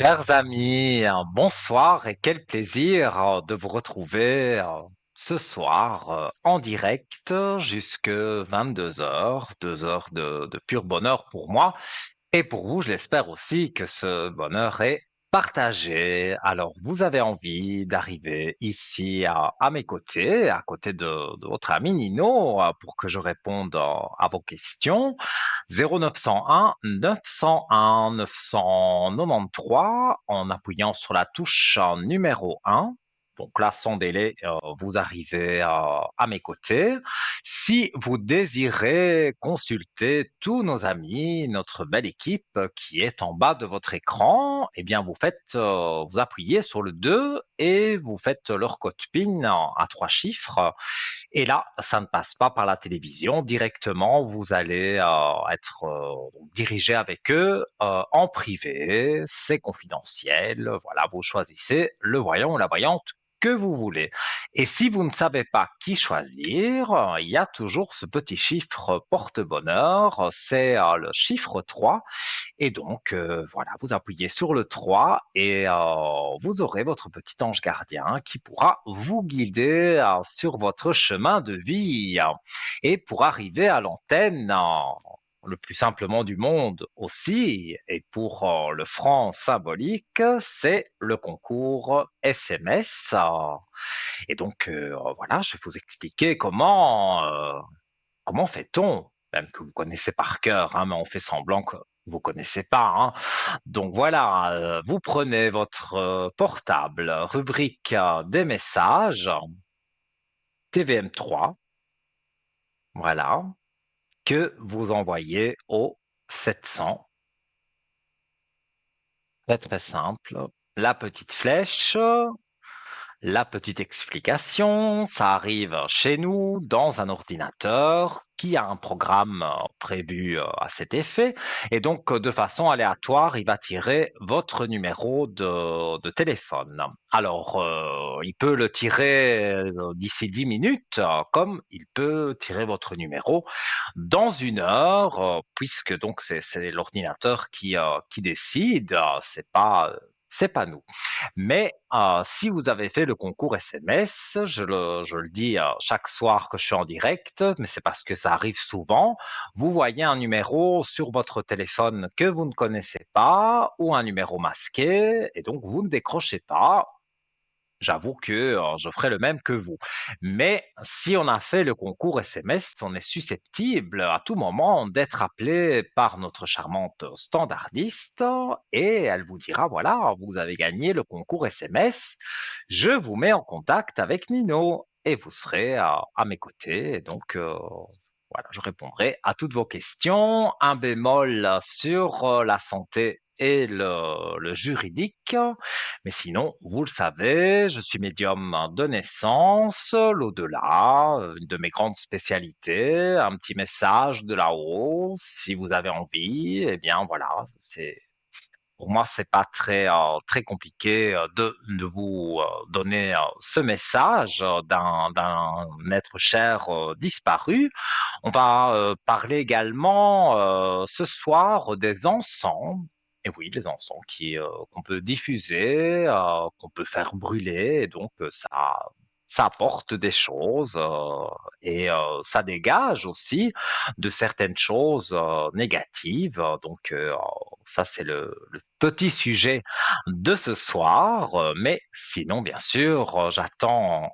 Chers amis, bonsoir et quel plaisir de vous retrouver ce soir en direct jusque 22 heures, 2 heures de pur bonheur pour moi et pour vous, je l'espère aussi que ce bonheur est partagé. Alors, vous avez envie d'arriver ici à mes côtés, à côté de votre ami Nino, pour que je réponde à vos questions. 0901 901 993 en appuyant sur la touche numéro 1. Donc là, sans délai, vous arrivez à mes côtés. Si vous désirez consulter tous nos amis, notre belle équipe qui est en bas de votre écran, eh bien vous appuyez sur le 2 et vous faites leur code PIN à 3 chiffres. Et là, ça ne passe pas par la télévision. Directement, vous allez être dirigé avec eux en privé. C'est confidentiel. Voilà, vous choisissez le voyant ou la voyante que vous voulez. Et si vous ne savez pas qui choisir, il y a toujours ce petit chiffre porte-bonheur. C'est le chiffre 3 et donc, voilà, vous appuyez sur le 3 et vous aurez votre petit ange gardien qui pourra vous guider sur votre chemin de vie. Et pour arriver à l'antenne, le plus simplement du monde aussi, et pour le franc symbolique, c'est le concours SMS. Et donc, voilà, je vais vous expliquer comment fait-on, même que vous connaissez par cœur, hein, mais on fait semblant que vous connaissez pas, hein. Donc voilà, vous prenez votre portable, rubrique des messages, TVM3, voilà, que vous envoyez au 700. Très très simple. La petite flèche, la petite explication, ça arrive chez nous dans un ordinateur qui a un programme prévu à cet effet et donc de façon aléatoire, il va tirer votre numéro de téléphone. Alors, il peut le tirer d'ici 10 minutes, comme il peut tirer votre numéro dans 1 heure, puisque donc c'est l'ordinateur qui décide, c'est pas nous. Mais si vous avez fait le concours SMS, je le dis chaque soir que je suis en direct, mais c'est parce que ça arrive souvent, vous voyez un numéro sur votre téléphone que vous ne connaissez pas ou un numéro masqué et donc vous ne décrochez pas. J'avoue que je ferai le même que vous. Mais si on a fait le concours SMS, on est susceptible à tout moment d'être appelé par notre charmante standardiste et elle vous dira, voilà, vous avez gagné le concours SMS, je vous mets en contact avec Nino et vous serez à mes côtés. Et donc, voilà, je répondrai à toutes vos questions. Un bémol sur la santé et le juridique. Mais sinon, vous le savez, je suis médium de naissance, l'au-delà, une de mes grandes spécialités, un petit message de là-haut, si vous avez envie, eh bien voilà, c'est pour moi, c'est pas très compliqué de vous donner ce message d'un être cher disparu. On va parler également ce soir des encens. Et oui, les encens qu'on peut diffuser, qu'on peut faire brûler, et donc ça apporte des choses et ça dégage aussi de certaines choses négatives. Donc ça, c'est le petit sujet de ce soir. Mais sinon, bien sûr, j'attends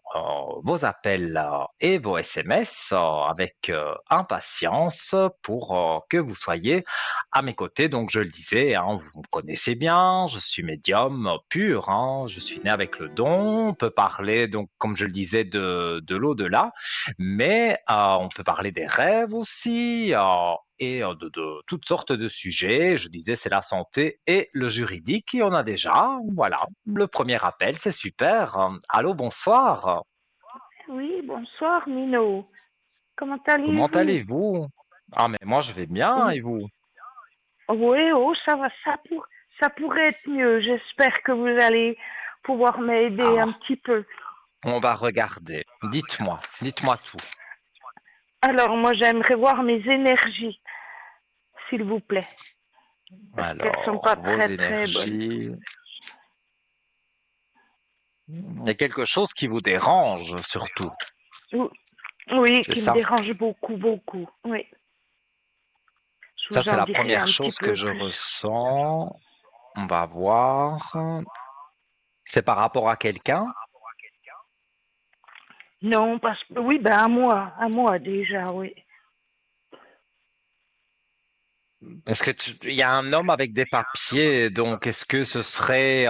vos appels et vos SMS avec impatience pour que vous soyez à mes côtés. Donc, je le disais, hein, vous me connaissez bien, je suis médium pur, hein, je suis né avec le don. On peut parler, donc, comme je le disais, de l'au-delà, mais on peut parler des rêves aussi. Et de toutes sortes de sujets. Je disais, c'est la santé et le juridique. Et on a déjà, voilà, le premier appel, c'est super. Allô, bonsoir. Oui, bonsoir Mino. Comment Comment allez-vous? allez-vous? Ah, mais moi, je vais bien, et vous? Oui, oh, ça va, ça pourrait être mieux. J'espère que vous allez pouvoir m'aider un Ah, petit peu. on va regarder. Dites-moi tout. Alors, moi, j'aimerais voir mes énergies, s'il vous plaît. parce qu'elles sont Alors, pas vos très très bonnes. énergies. Il y a quelque chose qui vous dérange surtout, Ou- Oui, c'est qui me ça? dérange beaucoup, beaucoup. Oui, je Ça, vous c'est en la dirai première un petit chose que peu je plus. ressens. On va voir. C'est par rapport à quelqu'un? Non, parce que oui, ben à moi déjà, oui. Est-ce que il y a un homme avec des papiers, donc est-ce que ce serait,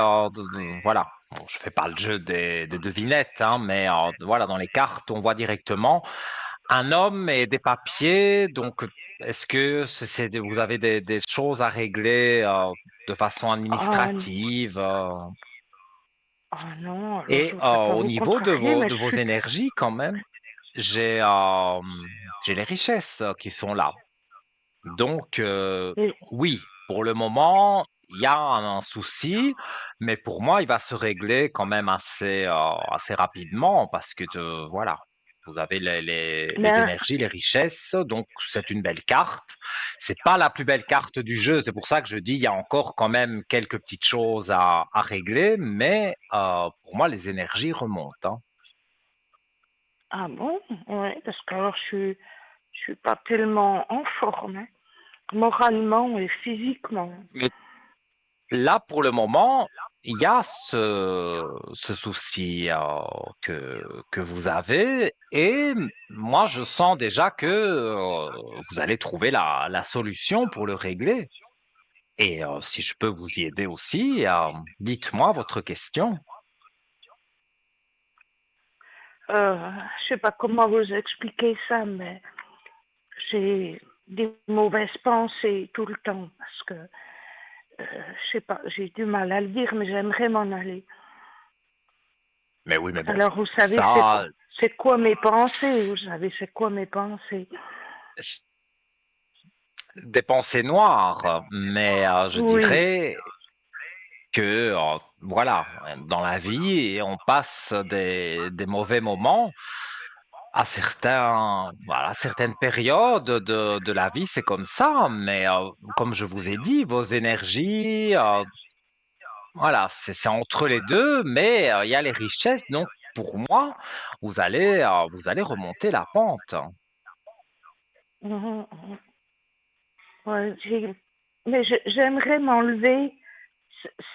voilà, bon, je fais pas le jeu des devinettes, hein, mais voilà, dans les cartes, on voit directement un homme et des papiers, donc est-ce que vous avez des choses à régler de façon Oh, administrative oh non, alors je et voudrais pas au vous niveau contrarier, mais de je vos suis. énergies quand même, j'ai j'ai les richesses qui sont là. Donc, Mais- oui, pour le moment, il y a un souci, mais pour moi, il va se régler quand même assez rapidement parce que, voilà, vous avez les mais, énergies, les richesses, donc c'est une belle carte. C'est pas la plus belle carte du jeu, c'est pour ça que je dis il y a encore quand même quelques petites choses à régler, mais pour moi, les énergies remontent, hein. ah bon? Ouais, parce que alors je suis pas tellement en forme, hein, moralement et physiquement. Là, pour le moment, il y a ce souci que vous avez et moi, je sens déjà que vous allez trouver la solution pour le régler. Et si je peux vous y aider aussi, dites-moi votre question. Je sais pas comment vous expliquer ça, mais j'ai des mauvaises pensées tout le temps parce que je sais pas, j'ai du mal à le dire, mais j'aimerais m'en aller. Mais oui, mais bon, Alors vous savez ça, c'est quoi mes pensées, vous savez c'est quoi mes pensées. des pensées noires, mais je Oui, dirais que, voilà, dans la vie, on passe des mauvais moments à voilà, certaines périodes de la vie, c'est comme ça, mais comme je vous ai dit, vos énergies, voilà, c'est entre les deux, mais il y a les richesses, donc pour moi, vous allez remonter la pente. mhm, mhm. Ouais, mais j'aimerais m'enlever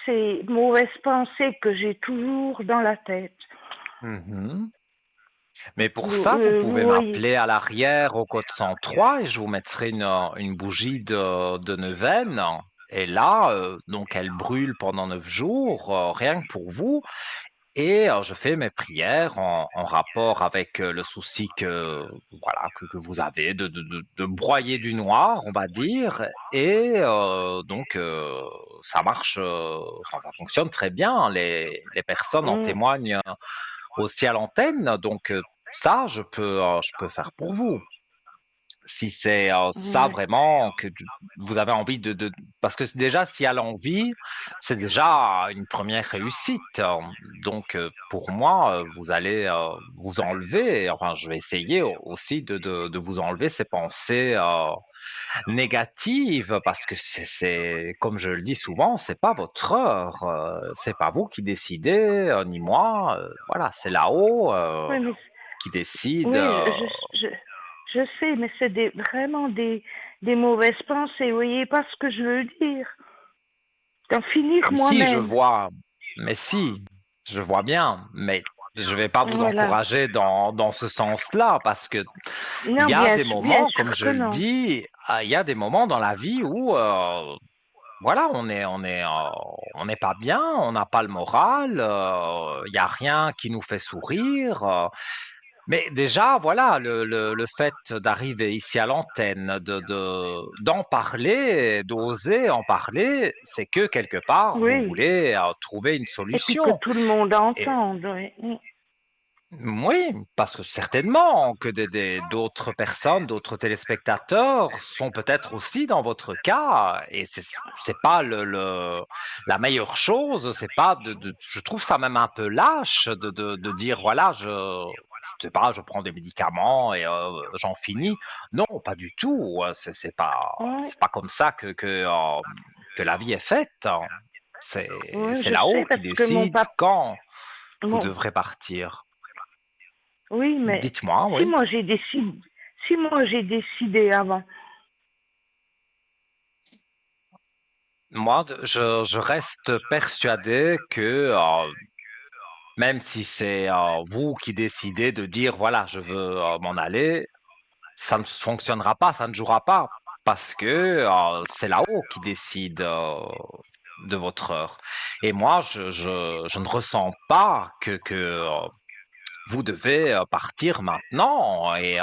ces mauvaises pensées que j'ai toujours dans la tête. Mhm. Mais pour ça, vous Vous pouvez voyez. m'appeler à l'arrière au code 103 et je vous mettrai une bougie de neuvaine. Et là, donc elle brûle pendant 9 jours, rien que pour vous. Et je fais mes prières en rapport avec le souci voilà, que vous avez de broyer du noir, on va dire. Et donc, ça marche, enfin, ça fonctionne très bien. Les personnes en Mm, témoignent aussi à l'antenne. Donc, ça, je peux faire pour vous. Si c'est ça ouais. vraiment vous avez envie parce que déjà, si elle a envie, c'est déjà une première réussite. Donc, pour moi, vous allez vous enlever. Enfin, je vais essayer aussi de vous enlever ces pensées négatives parce que comme je le dis souvent, c'est pas votre heure. C'est pas vous qui décidez, ni moi. Voilà, c'est là-haut Oui, mais qui décide. oui, je sais, mais c'est vraiment des mauvaises pensées. Vous voyez pas ce que je veux dire. D'en finir Mais si, je moi-même. vois, mais si, je vois bien, mais je vais pas vous Voilà. encourager dans ce sens-là parce que il Non, y a des bien moments, comme sûr je que le non. dis, il y a des moments dans la vie où, voilà, on n'est pas bien, on n'a pas le moral, il y a rien qui nous fait sourire. Mais déjà, voilà, le fait d'arriver ici à l'antenne, d'en parler, d'oser en parler, c'est que quelque part, vous Oui. voulez trouver une Et puis que solution. tout le monde Et entende. Oui. Mm. oui, parce que certainement que d'autres personnes, d'autres téléspectateurs sont peut-être aussi dans votre cas, et c'est pas la meilleure chose, c'est pas je trouve ça même un peu lâche de dire voilà, je sais pas, je prends des médicaments et j'en finis. Non, pas du tout. C'est Ouais. pas comme ça que que la vie est faite, hein. C'est je là-haut sais qui parce que mon décide papa, quand vous mon, devrez partir. oui, mais Dites-moi, si oui. moi j'ai décidé, si moi j'ai décidé avant, Moi, je reste persuadé que même si c'est vous qui décidez de dire, voilà, je veux m'en aller, ça ne fonctionnera pas, ça ne jouera pas, parce que c'est là-haut qui décide de votre heure. Et moi, je ne ressens pas que vous devez partir maintenant. Et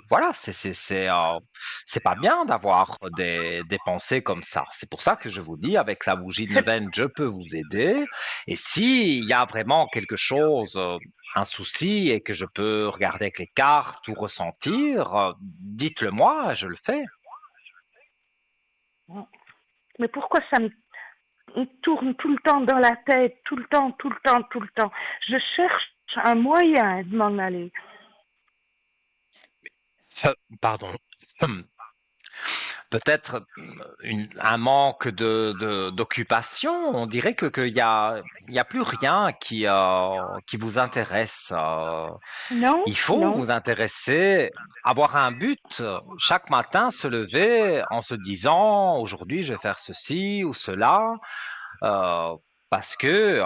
voilà, c'est pas bien d'avoir des pensées comme ça. C'est pour ça que je vous dis, avec la bougie de c'est neuvaine, je peux vous aider. Et s'il y a vraiment quelque chose, un souci, et que je peux regarder avec les cartes ou ressentir, dites-le moi, je le fais. mais pourquoi ça me tourne tout le temps dans la tête, tout le temps, tout le temps, tout le temps. Je cherche un moyen de m'en aller. Pardon. Peut-être un manque d'occupation. On dirait qu'il y a plus rien qui vous intéresse. Non, Il faut non. vous intéresser, avoir un but. Chaque matin, se lever en se disant, aujourd'hui, je vais faire ceci ou cela, euh, parce que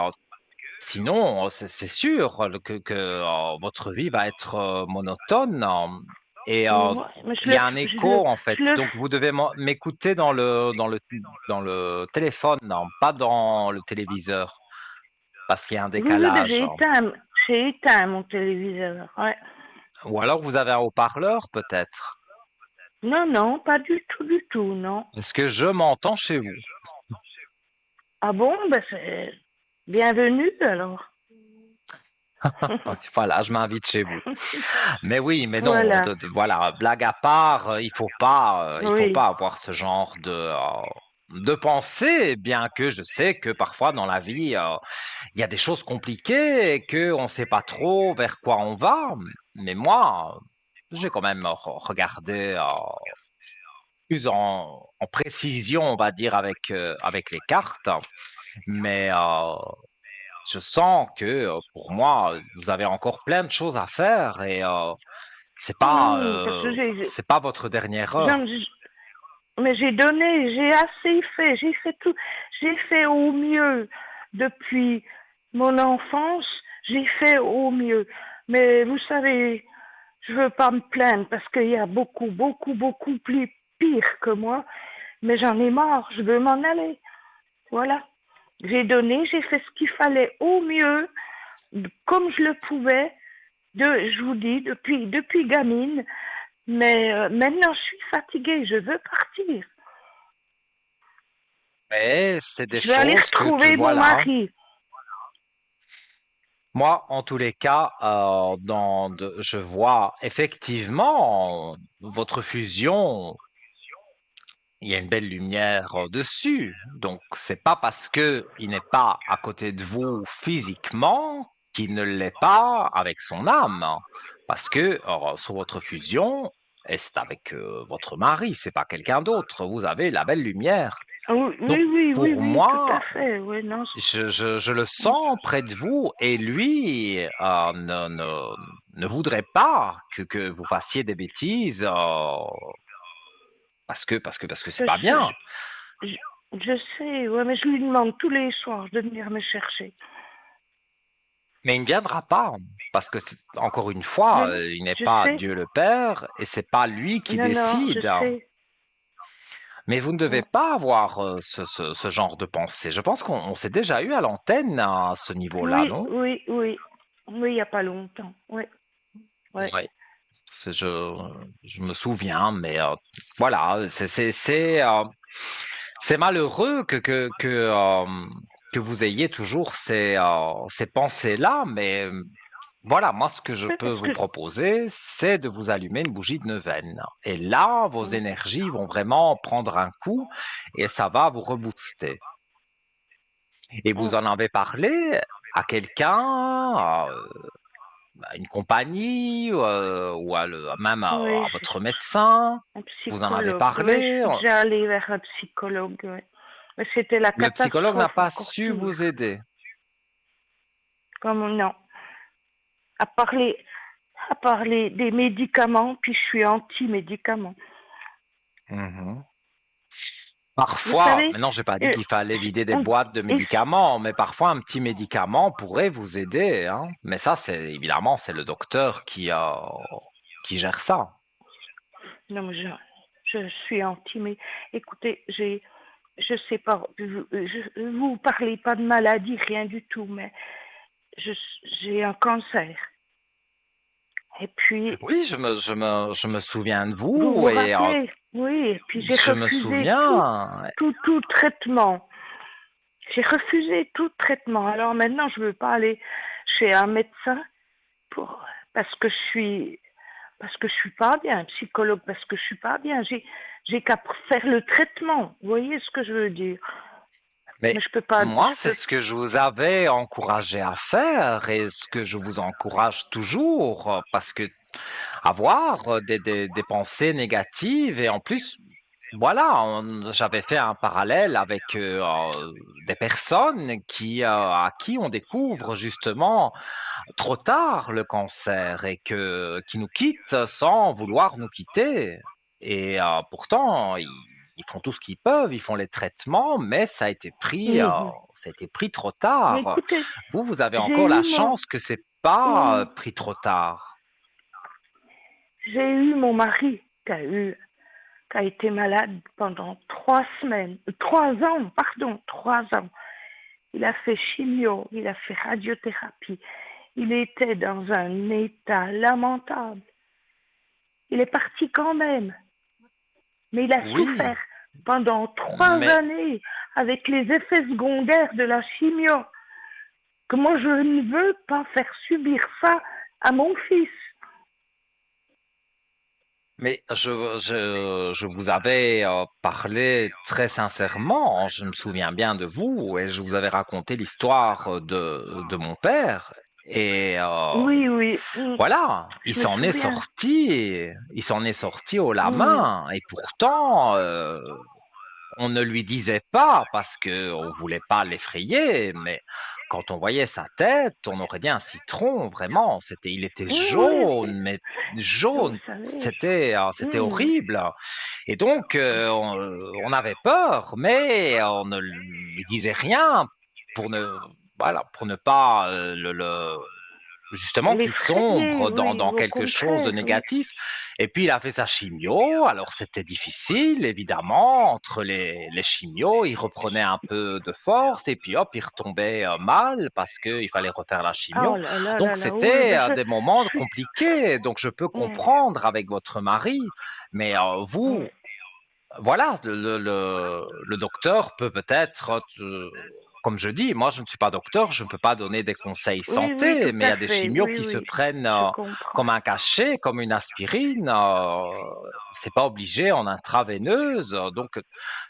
sinon, c'est sûr que votre vie va être monotone. Et Mais il y a un écho en fait. je le, Donc vous devez m'écouter dans le téléphone, non, pas dans le téléviseur, parce qu'il y a un oui, oui, mais décalage. j'ai éteint mon téléviseur. Ouais. Ou alors vous avez un haut-parleur peut-être. Non, non, pas du tout, non. Est-ce que je m'entends chez vous? Ah bon, ben c'est bienvenue alors. Voilà, je m'invite chez vous. Mais oui, mais non, Voilà, voilà, blague à part, il faut oui. pas avoir ce genre de pensée, bien que je sais que parfois dans la vie, il y a des choses compliquées et qu'on ne sait pas trop vers quoi on va. Mais moi, j'ai quand même regardé plus en précision, on va dire, avec les cartes. Mais je sens que pour moi, vous avez encore plein de choses à faire et Parce que c'est pas votre dernière j'en- heure. mais j'ai donné, j'ai assez fait, j'ai fait tout, j'ai fait au mieux depuis mon enfance, j'ai fait au mieux. Mais vous savez, je veux pas me plaindre parce qu'il y a beaucoup, beaucoup, beaucoup plus pire que moi. Mais j'en ai marre, je veux m'en aller. Voilà. J'ai donné, j'ai fait ce qu'il fallait au mieux, comme je le pouvais. Je vous dis, depuis gamine. Mais maintenant, je suis fatiguée, je veux partir. Mais c'est des Je vais aller choses que retrouver mon voilà. mari. Moi, en tous les cas, je vois effectivement votre fusion. Il y a une belle lumière dessus. Donc, c'est pas parce que il n'est pas à côté de vous physiquement qu'il ne l'est pas avec son âme. Parce que sur votre fusion, et c'est avec votre mari, c'est pas quelqu'un d'autre. Vous avez la belle lumière. Oui, Donc, oui, oui, oui, pour oui, tout à moi, fait. Oui, non. je le sens près de vous et lui ne voudrait pas que vous fassiez des bêtises parce que c'est Je, pas bien. je, je sais, ouais, mais je lui demande tous les soirs de venir me chercher. Mais il ne viendra pas parce que encore une fois, Non, non, il n'est je pas sais. Dieu le Père et c'est pas lui qui Non, non, je décide. sais. Mais vous ne devez pas avoir ce genre de pensée. Je pense qu'on s'est déjà eu à l'antenne à ce niveau-là, Oui, non? oui, oui. Oui, il n'y a pas longtemps. Oui, oui. Oui. Je me souviens, mais voilà, c'est malheureux que vous ayez toujours ces pensées-là, mais voilà, moi, ce que je C'est peux parce vous que proposer, c'est de vous allumer une bougie de neuvaine. Et là, vos énergies vont vraiment prendre un coup et ça va vous rebooster. Et vous en avez parlé à quelqu'un, à une compagnie ou même Oui, à votre médecin? un Vous en avez psychologue. Oui, je parlé? suis déjà allée vers un psychologue. Oui. Mais c'était la Le psychologue n'a catastrophe pas encore su pire. vous aider. Comme non, à parler, à parler des médicaments, puis je suis anti-médicaments. Mhm. Vous Parfois, savez, maintenant, j'ai pas dit euh, qu'il fallait vider des on, boîtes de et- médicaments, mais parfois un petit médicament pourrait vous aider, hein. Mais ça, c'est évidemment, c'est le docteur qui gère ça. non, mais je suis anti, mais écoutez, je sais pas, vous parlez pas de maladie, rien du tout, mais je, j'ai un cancer. Et puis, Oui, je me souviens de vous vous vous et rappelez, oui, et puis j'ai je me refusé tout, souviens. tout traitement. J'ai refusé tout traitement. Alors maintenant, je veux pas aller chez un médecin pour, parce que je suis pas bien, un psychologue parce que je suis pas bien. J'ai qu'à faire le traitement. Vous voyez ce que je veux dire? Mais Mais je peux pas, moi, je c'est peux, ce que je vous avais encouragé à faire et ce que je vous encourage toujours, parce que avoir des pensées négatives et en plus, voilà, j'avais fait un parallèle avec des personnes à qui on découvre justement trop tard le cancer et qui nous quittent sans vouloir nous quitter. Et pourtant, ils font tout ce qu'ils peuvent, ils font les traitements, mais Mhm. ça a été pris trop Mais tard. écoutez, Vous, vous avez j'ai encore la eu mon, chance que c'est pas oui, pris trop tard. j'ai eu mon mari qui a été malade pendant 3 semaines, 3 ans, pardon, 3 ans. Il a fait chimio, il a fait radiothérapie. Il était dans un état lamentable. Il est parti quand même, mais il a Oui, souffert pendant trois mais années avec les effets secondaires de la chimio. Que moi, je ne veux pas faire subir ça à mon fils. je vous avais parlé très sincèrement, je me souviens bien de vous, et je vous avais raconté l'histoire de mon père. Et Oui, oui, voilà, je me souviens. il s'en est sorti haut la Mhm. main. Et pourtant, on ne lui disait pas parce que on voulait pas l'effrayer, mais quand on voyait sa tête, on aurait dit un citron, vraiment. Il était Oui, oui, jaune, oui. mais Vous jaune. savez. C'était Mhm. horrible. Et donc, on avait peur, mais on ne lui disait rien pour ne, voilà, pour ne pas justement qu'il L'effrayer, sombre oui, dans au quelque chose de contraire, oui. négatif. Et puis il a fait sa chimio, alors c'était difficile, évidemment, entre les chimios, il reprenait un peu de force, et puis hop, il retombait mal parce qu'il fallait refaire la Oh chimio. là là Donc là, oui, c'était ben des moments je suis... compliqués, donc je peux Mm, comprendre avec votre mari, mais mm. vous, voilà, le docteur peut-être, comme je dis, moi je ne suis pas docteur, je ne peux pas donner des conseils Oui, oui, santé, tout mais il y à a des fait, chimios oui, qui se oui, prennent je comprends. comme un cachet, comme une aspirine. C'est pas obligé en intraveineuse. Donc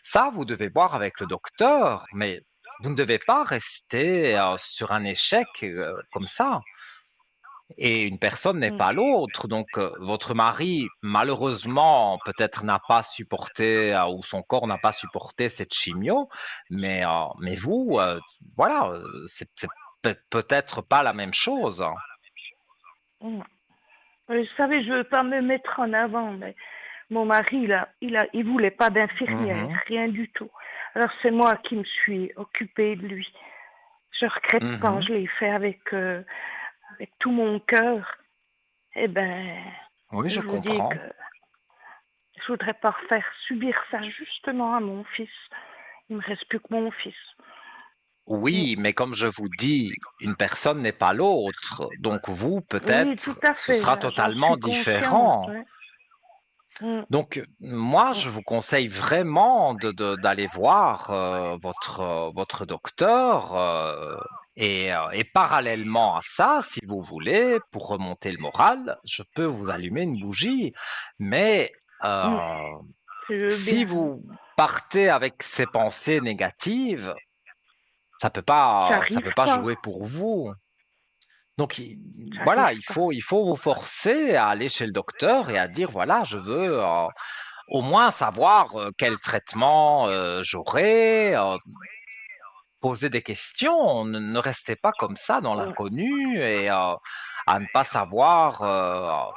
ça, vous devez voir avec le docteur, mais vous ne devez pas rester sur un échec comme ça. Et une personne n'est Mm. pas l'autre. Donc, votre mari, malheureusement, peut-être n'a pas supporté, ou son corps n'a pas supporté cette chimio, mais vous, voilà, c'est peut-être pas la même chose. Mm. Vous savez, je veux pas me mettre en avant, mais mon mari, il voulait pas d'infirmière, Mhm, rien du tout. Alors c'est moi qui me suis occupée de lui. Je regrette pas, mhm. je l'ai fait avec tout mon cœur. Eh ben, Oui, je je vous dis comprends. que je voudrais pas faire subir ça justement à mon fils. Il me reste plus que mon fils. Mm. Oui, mais comme je vous dis, une personne n'est pas l'autre. Donc, vous, Oui, tout peut-être, à ce fait, sera là, j'en suis totalement consciente. différent. Ouais. Mm, Donc, moi, mm, je vous conseille vraiment d'aller voir votre docteur et parallèlement à ça, si vous voulez, pour remonter le moral, je peux vous allumer une bougie. Mais mm. euh, Je veux si bien. vous partez avec ces pensées négatives, ça J'arrive peut pas pas. jouer pour vous. Donc J'arrive voilà, il pas. faut il faut vous forcer à aller chez le docteur et à dire: «Voilà, je veux, au moins savoir, quel traitement, j'aurai», poser des questions. Ne restez pas comme ça dans Ouais. l'inconnu et à ne pas savoir,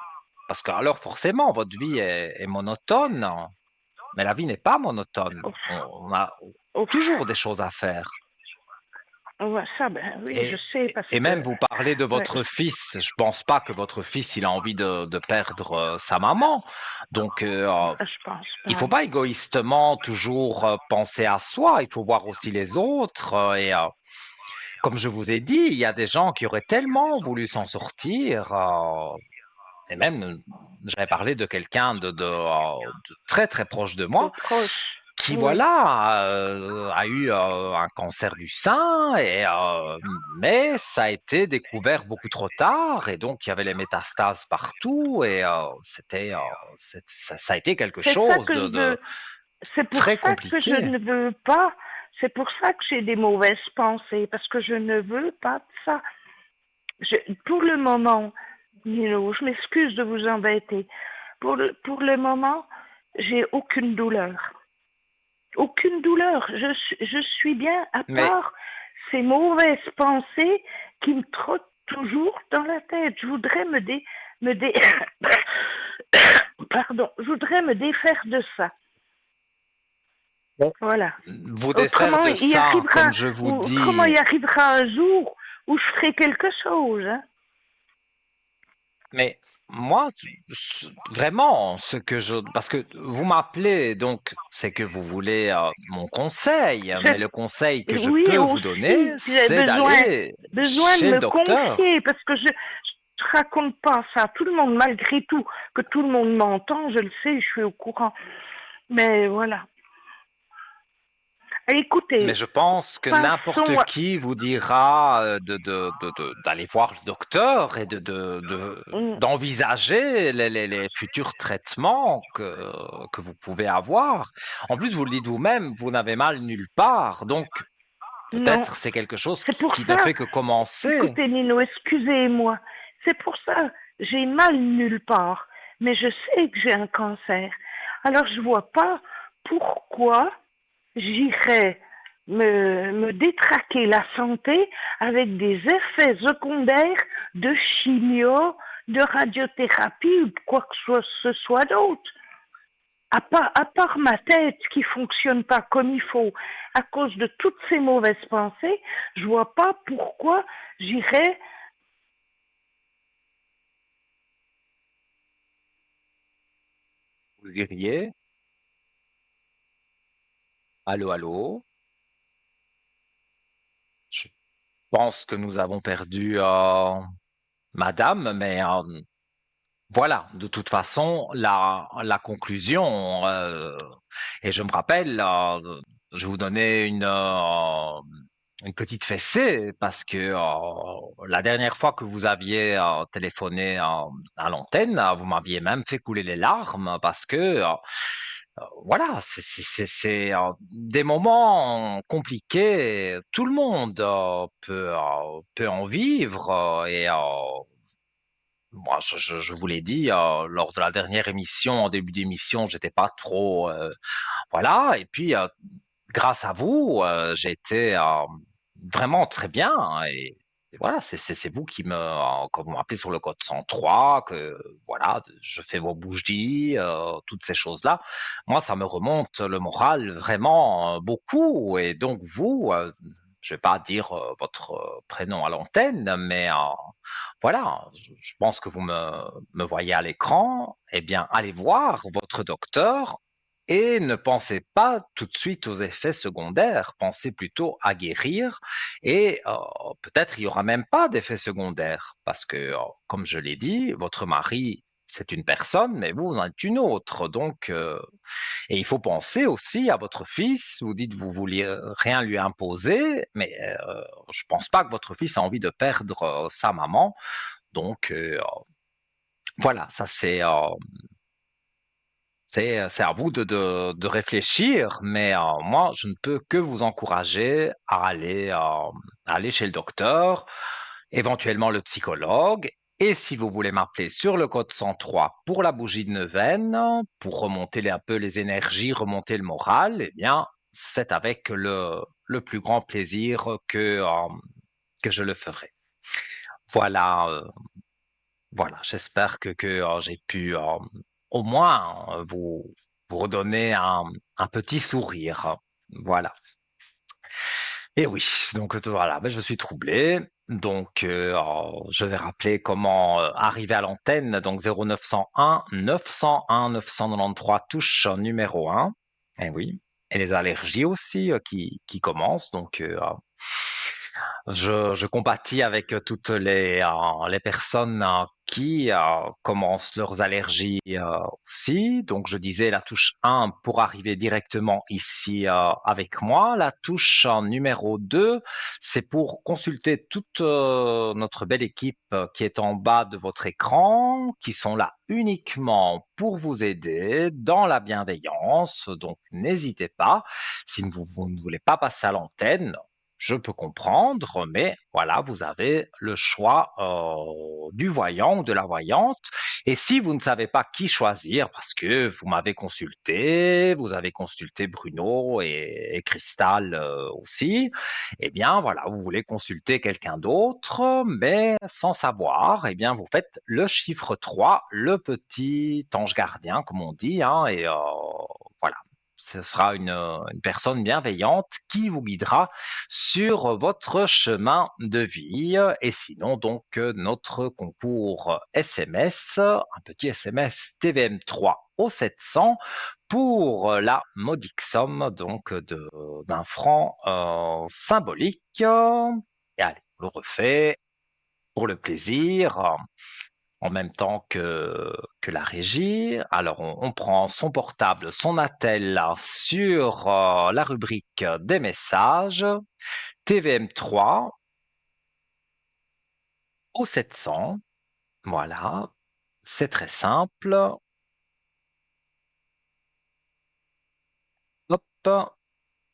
parce que alors forcément votre vie est monotone, mais la vie n'est pas monotone. Ouf, On a ouf. toujours des choses à faire. Ouais, ça, ben oui, je Et sais parce et que même vous parlez de ouais, votre fils, je pense pas que votre fils, il a envie de perdre, sa maman. Donc je pense il pas. faut pas égoïstement toujours, penser à soi, il faut voir aussi les autres, et comme je vous ai dit, il y a des gens qui auraient tellement voulu s'en sortir, et même, j'avais parlé de quelqu'un de très, très proche de De moi proche. qui Oui. voilà, a eu, un cancer du sein et mais ça a été découvert beaucoup trop tard et donc il y avait les métastases partout et c'était, ça a été quelque C'est ça chose que je de veux. C'est pour très ça que je compliqué. ne veux pas. C'est pour ça que j'ai des mauvaises pensées parce que je ne veux pas de ça. Pour le moment, Nino, je m'excuse de vous embêter. Pour le moment, j'ai aucune douleur. Aucune douleur. Je suis bien à Mais part ces mauvaises pensées qui me trottent toujours dans la tête. Je voudrais me dé... Pardon, je voudrais me défaire de ça. bon, Voilà. vous défaire Autrement, de il ça, arrivera, comme je vous autrement, dis. il arrivera un jour où je ferai quelque chose. Hein. Mais moi, vraiment, ce que je, parce que vous m'appelez, donc c'est que vous voulez mon conseil, mais le conseil que je Oui, peux vous donner, aussi, j'ai c'est d'aller besoin de chez le me docteur. confier parce que je raconte pas ça. Tout le monde, malgré tout, que tout le monde m'entend, je le sais, je suis au courant. Mais voilà. Mais Écoutez, je pense que n'importe passons. qui vous dira d'aller voir le docteur et Mm, d'envisager les futurs traitements que vous pouvez avoir. En plus, vous le dites vous-même, vous n'avez mal nulle part, donc non, peut-être c'est quelque chose c'est pour qui ne ça. fait que commencer. Écoutez, Nino, excusez-moi. C'est pour ça. J'ai mal nulle part. Mais je sais que j'ai un cancer. Alors, je vois pas pourquoi j'irais me détraquer la santé avec des effets secondaires de chimio, de radiothérapie ou de quoi que ce soit d'autre. À part ma tête qui fonctionne pas comme il faut, à cause de toutes ces mauvaises pensées, je vois pas pourquoi j'irais. Vous iriez, allô, allô, je pense que nous avons perdu madame, mais voilà, de toute façon, la conclusion, et je me rappelle, je vais vous donner une petite fessée parce que la dernière fois que vous aviez téléphoné à l'antenne, vous m'aviez même fait couler les larmes parce que voilà, c'est des moments compliqués. Tout le monde peut en vivre et moi, je vous l'ai dit, lors de la dernière émission, en début d'émission, j'étais pas trop, voilà. Et puis, grâce à vous, j'ai été vraiment très bien. Et voilà, c'est vous qui me, quand vous m'appelez sur le code 103, que voilà, je fais vos bougies, toutes ces choses-là. Moi, ça me remonte le moral vraiment beaucoup. Et donc vous, je vais pas dire votre prénom à l'antenne, mais voilà, je pense que vous me voyez à l'écran. Eh bien, allez voir votre docteur et ne pensez pas tout de suite aux effets secondaires. Pensez plutôt à guérir et peut-être il y aura même pas d'effets secondaires parce que, comme je l'ai dit, votre mari c'est une personne, mais vous en êtes une autre. Donc, et il faut penser aussi à votre fils. Vous dites que vous vouliez rien lui imposer, mais je pense pas que votre fils a envie de perdre sa maman. Donc voilà, ça c'est à vous de réfléchir, mais moi je ne peux que vous encourager à aller chez le docteur éventuellement le psychologue. Et si vous voulez m'appeler sur le code 103 pour la bougie de neuvaine, pour remonter un peu les énergies, remonter le moral, eh bien, c'est avec le plus grand plaisir que je le ferai. Voilà, voilà, j'espère que j'ai pu au moins vous redonner un petit sourire. Voilà. Et oui, donc voilà, ben, je suis troublé. Donc, je vais rappeler comment arriver à l'antenne. Donc 0901 901 993 touche numéro 1. Et oui. Et les allergies aussi qui commencent. Donc, je compatis avec toutes les personnes qui commencent leurs allergies aussi. Donc, je disais la touche 1 pour arriver directement ici avec moi. La touche numéro 2, c'est pour consulter toute notre belle équipe qui est en bas de votre écran, qui sont là uniquement pour vous aider dans la bienveillance. Donc, n'hésitez pas. Si vous ne voulez pas passer à l'antenne, je peux comprendre, mais voilà, vous avez le choix du voyant ou de la voyante. Et si vous ne savez pas qui choisir, parce que vous m'avez consulté, vous avez consulté Bruno et Cristal aussi, eh bien voilà, vous voulez consulter quelqu'un d'autre, mais sans savoir, eh bien vous faites le chiffre 3, le petit ange gardien, comme on dit, hein, et voilà. Ce sera une personne bienveillante qui vous guidera sur votre chemin de vie. Et sinon, donc, notre concours SMS, un petit SMS TVM3 au 700 pour la modique somme donc d'un franc symbolique. Et allez, on le refait pour le plaisir en même temps que la régie. Alors, on prend son portable, son attel là, sur la rubrique des messages, TVM3 au 700. Voilà, c'est très simple. Hop,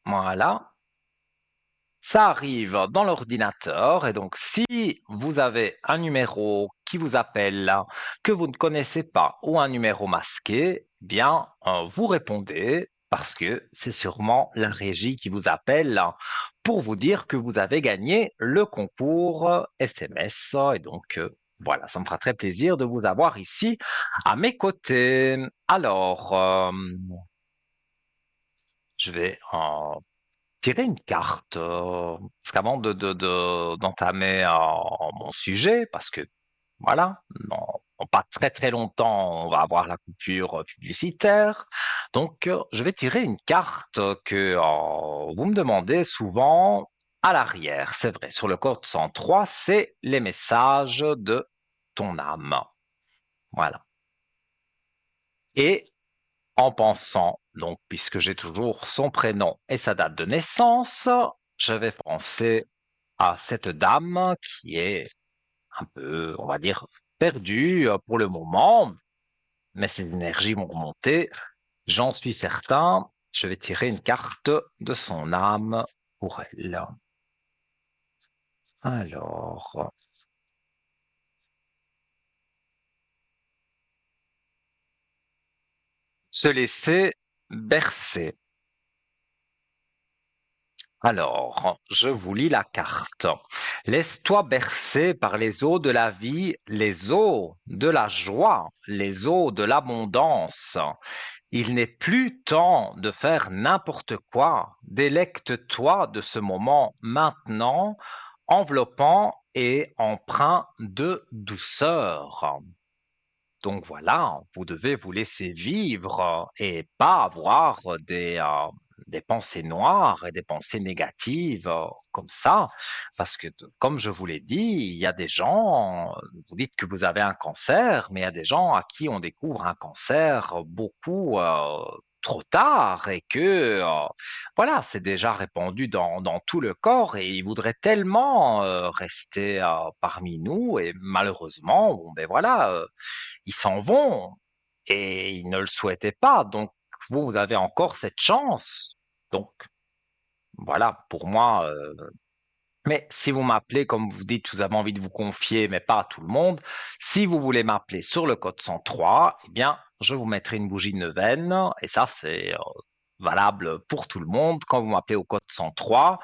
voilà. Ça arrive dans l'ordinateur et donc si vous avez un numéro qui vous appelle que vous ne connaissez pas ou un numéro masqué, eh bien vous répondez parce que c'est sûrement la régie qui vous appelle pour vous dire que vous avez gagné le concours SMS et donc voilà, ça me fera très plaisir de vous avoir ici à mes côtés. Alors, je vais tirer une carte, parce qu'avant d'entamer mon sujet, parce que voilà, dans pas très très longtemps, on va avoir la coupure publicitaire. Donc, je vais tirer une carte que vous me demandez souvent à l'arrière. C'est vrai, sur le code 103, c'est les messages de ton âme. Voilà. Et en pensant, donc, puisque j'ai toujours son prénom et sa date de naissance, je vais penser à cette dame qui est un peu, on va dire, perdue pour le moment, mais ses énergies vont remonter, j'en suis certain. Je vais tirer une carte de son âme pour elle. Alors, se laisser bercer. Alors, je vous lis la carte. Laisse-toi bercer par les eaux de la vie, les eaux de la joie, les eaux de l'abondance. Il n'est plus temps de faire n'importe quoi. Délecte-toi de ce moment maintenant, enveloppant et empreint de douceur. Donc voilà, vous devez vous laisser vivre et pas avoir des pensées noires et des pensées négatives comme ça. Parce que, comme je vous l'ai dit, il y a des gens, vous dites que vous avez un cancer, mais il y a des gens à qui on découvre un cancer beaucoup trop tard et que, voilà, c'est déjà répandu dans tout le corps et ils voudraient tellement rester parmi nous et malheureusement, bon, ben voilà. Ils s'en vont et ils ne le souhaitaient pas. Donc, vous avez encore cette chance. Donc, voilà, pour moi, Mais si vous m'appelez, comme vous dites, vous avez envie de vous confier, mais pas à tout le monde, si vous voulez m'appeler sur le code 103, eh bien, je vous mettrai une bougie de neuvaine, et ça, c'est valable pour tout le monde. Quand vous m'appelez au code 103,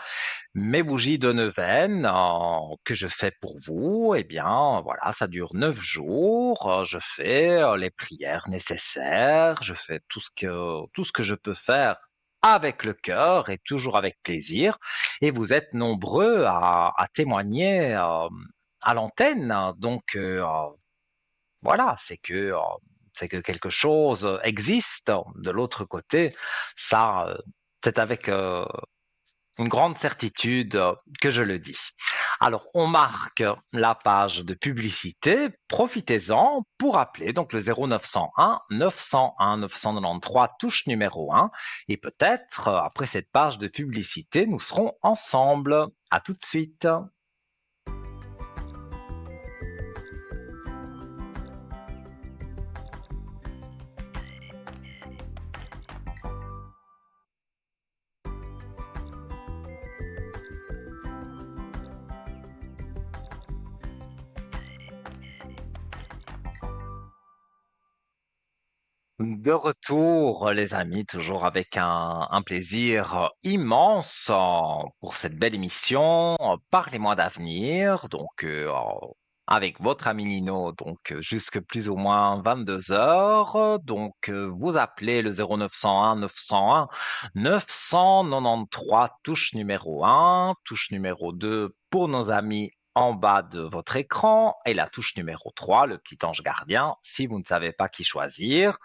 mes bougies de neuvaine que je fais pour vous, eh bien, voilà, ça dure 9 jours. Je fais les prières nécessaires, je fais tout ce que je peux faire avec le cœur et toujours avec plaisir. Et vous êtes nombreux à témoigner à l'antenne. Donc, voilà, c'est que quelque chose existe de l'autre côté. Ça, c'est avec une grande certitude que je le dis. Alors, on marque la page de publicité. Profitez-en pour appeler donc le 0901 901 993 touche numéro 1. Et peut-être, après cette page de publicité, nous serons ensemble. À tout de suite. De retour, les amis, toujours avec un plaisir immense pour cette belle émission. Parlez-moi d'avenir, donc avec votre ami Nino, donc jusque plus ou moins 22 heures. Donc vous appelez le 0901 901 993 touche numéro 1, touche numéro 2 pour nos amis en bas de votre écran et la touche numéro 3, le petit ange gardien, si vous ne savez pas qui choisir.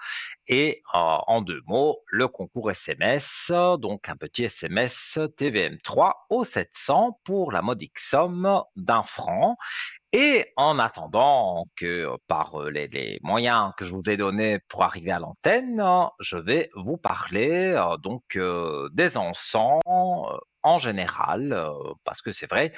Et en 2 mots, le concours SMS, donc un petit SMS TVM3 au 700 pour la modique somme d'1 franc. Et en attendant que par les moyens que je vous ai donnés pour arriver à l'antenne, je vais vous parler donc des encens en général, parce que c'est vrai,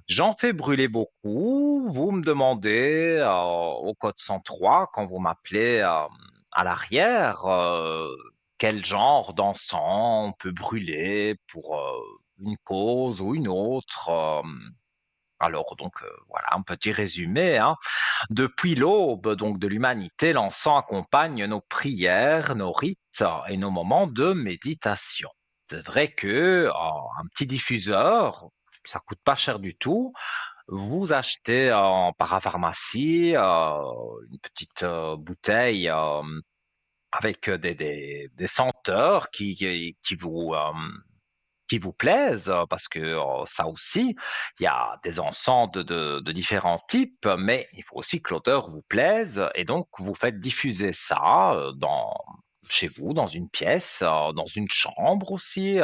j'en fais brûler beaucoup. Vous me demandez au code 103 quand vous m'appelez à l'arrière quel genre d'encens on peut brûler pour une cause ou une autre. Alors donc voilà un petit résumé, hein. Depuis l'aube donc de l'humanité, l'encens accompagne nos prières, nos rites et nos moments de méditation. C'est vrai que un petit diffuseur, ça coûte pas cher du tout. Vous achetez en parapharmacie une petite bouteille avec des senteurs qui vous plaisent, parce que ça aussi, il y a des encens de différents types, mais il faut aussi que l'odeur vous plaise, et donc vous faites diffuser ça chez vous, dans une pièce, dans une chambre aussi,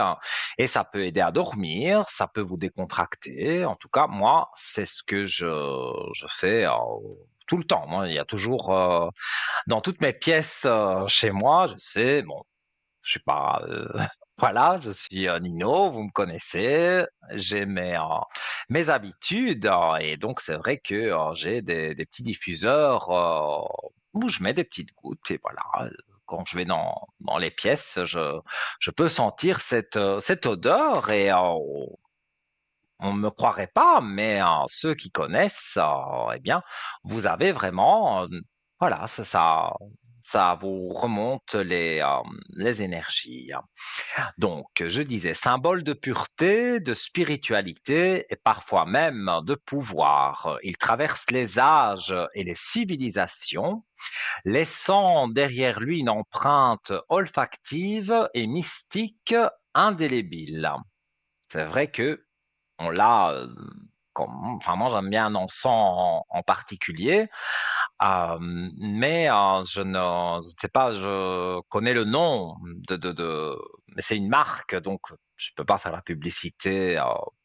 et ça peut aider à dormir, ça peut vous décontracter. En tout cas, moi, c'est ce que je fais tout le temps. Moi, il y a toujours dans toutes mes pièces chez moi, je sais, bon, je suis pas, voilà, je suis Nino, vous me connaissez, j'ai mes habitudes, et donc c'est vrai que j'ai des petits diffuseurs où je mets des petites gouttes, et voilà, quand je vais dans les pièces, je peux sentir cette odeur, et on ne me croirait pas, mais ceux qui connaissent, eh bien, vous avez vraiment, voilà, ça vous remonte les énergies. Donc, je disais, symbole de pureté, de spiritualité et parfois même de pouvoir. Il traverse les âges et les civilisations, laissant derrière lui une empreinte olfactive et mystique indélébile. C'est vrai que on l'a, enfin moi j'aime bien un encens en particulier, mais je ne sais pas, je connais le nom mais c'est une marque, donc je peux pas faire la publicité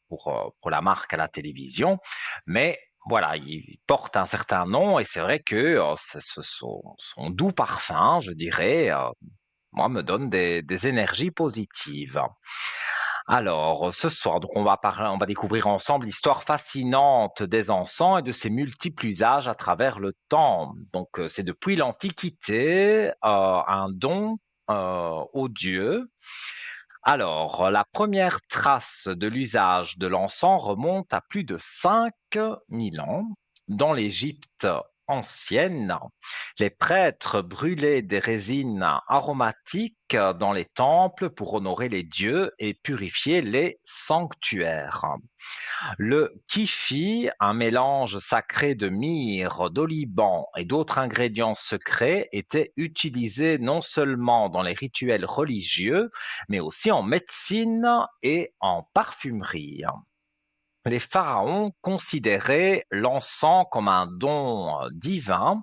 pour la marque à la télévision, mais voilà, il porte un certain nom, et c'est vrai que son doux parfum, je dirais, moi me donne des énergies positives. Alors, ce soir, donc on va découvrir ensemble l'histoire fascinante des encens et de ses multiples usages à travers le temps. Donc, c'est depuis l'Antiquité un don aux dieux, Alors, la première trace de l'usage de l'encens remonte à plus de 5000 ans. Dans l'Égypte ancienne, les prêtres brûlaient des résines aromatiques dans les temples pour honorer les dieux et purifier les sanctuaires. Le kifi, un mélange sacré de myrrhe, d'oliban et d'autres ingrédients secrets, était utilisé non seulement dans les rituels religieux, mais aussi en médecine et en parfumerie. Les pharaons considéraient l'encens comme un don divin.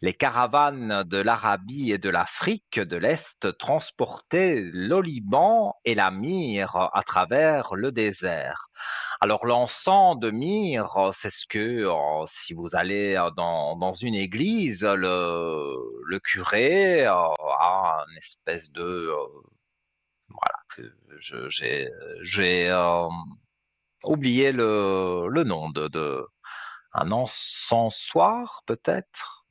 Les caravanes de l'Arabie et de l'Afrique de l'Est transportaient l'oliban et la myrrhe à travers le désert. Alors l'encens de myrrhe, c'est ce que si vous allez dans une église, le curé a une espèce de voilà, j'ai oublié le nom de un encensoir peut-être.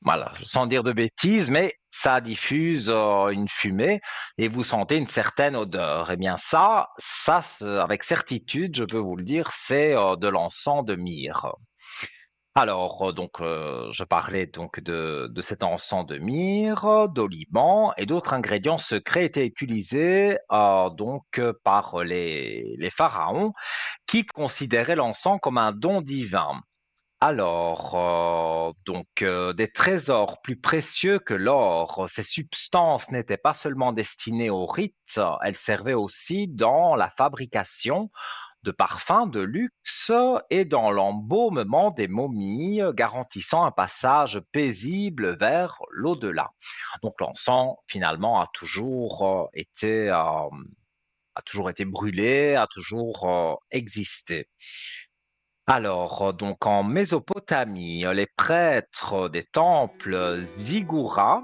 Voilà, sans dire de bêtises, mais ça diffuse une fumée et vous sentez une certaine odeur. Eh bien avec certitude, je peux vous le dire, c'est de l'encens de myrrhe. Alors, je parlais donc de cet encens de myrrhe, d'oliban et d'autres ingrédients secrets étaient utilisés par les pharaons qui considéraient l'encens comme un don divin. Alors, des trésors plus précieux que l'or, ces substances n'étaient pas seulement destinées aux rites, elles servaient aussi dans la fabrication de parfums de luxe et dans l'embaumement des momies, garantissant un passage paisible vers l'au-delà. Donc l'encens, finalement, a toujours été brûlé, a toujours existé. Alors, en Mésopotamie, les prêtres des temples ziggourats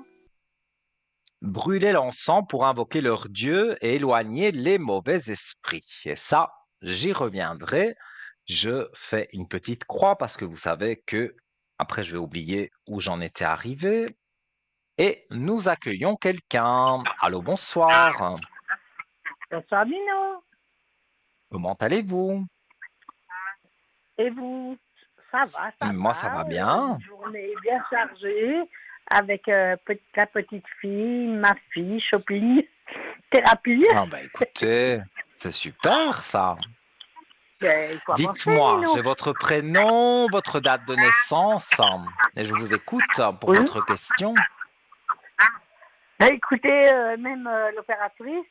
brûlaient l'encens pour invoquer leur dieu et éloigner les mauvais esprits. Et ça, j'y reviendrai. Je fais une petite croix parce que vous savez que après je vais oublier où j'en étais arrivé. Et nous accueillons quelqu'un. Allô, bonsoir. Bonsoir Nino. Comment allez-vous? Et vous? Ça Moi, ça va. va bien. Une journée bien chargée avec la petite fille, ma fille, shopping, thérapie. Ah bah écoutez, c'est super ça. Ben, il faut avancer, Dites-moi, Nino. j'ai votre prénom, votre date de naissance, et je vous écoute pour Oui. votre question. Ben, écoutez, même l'opératrice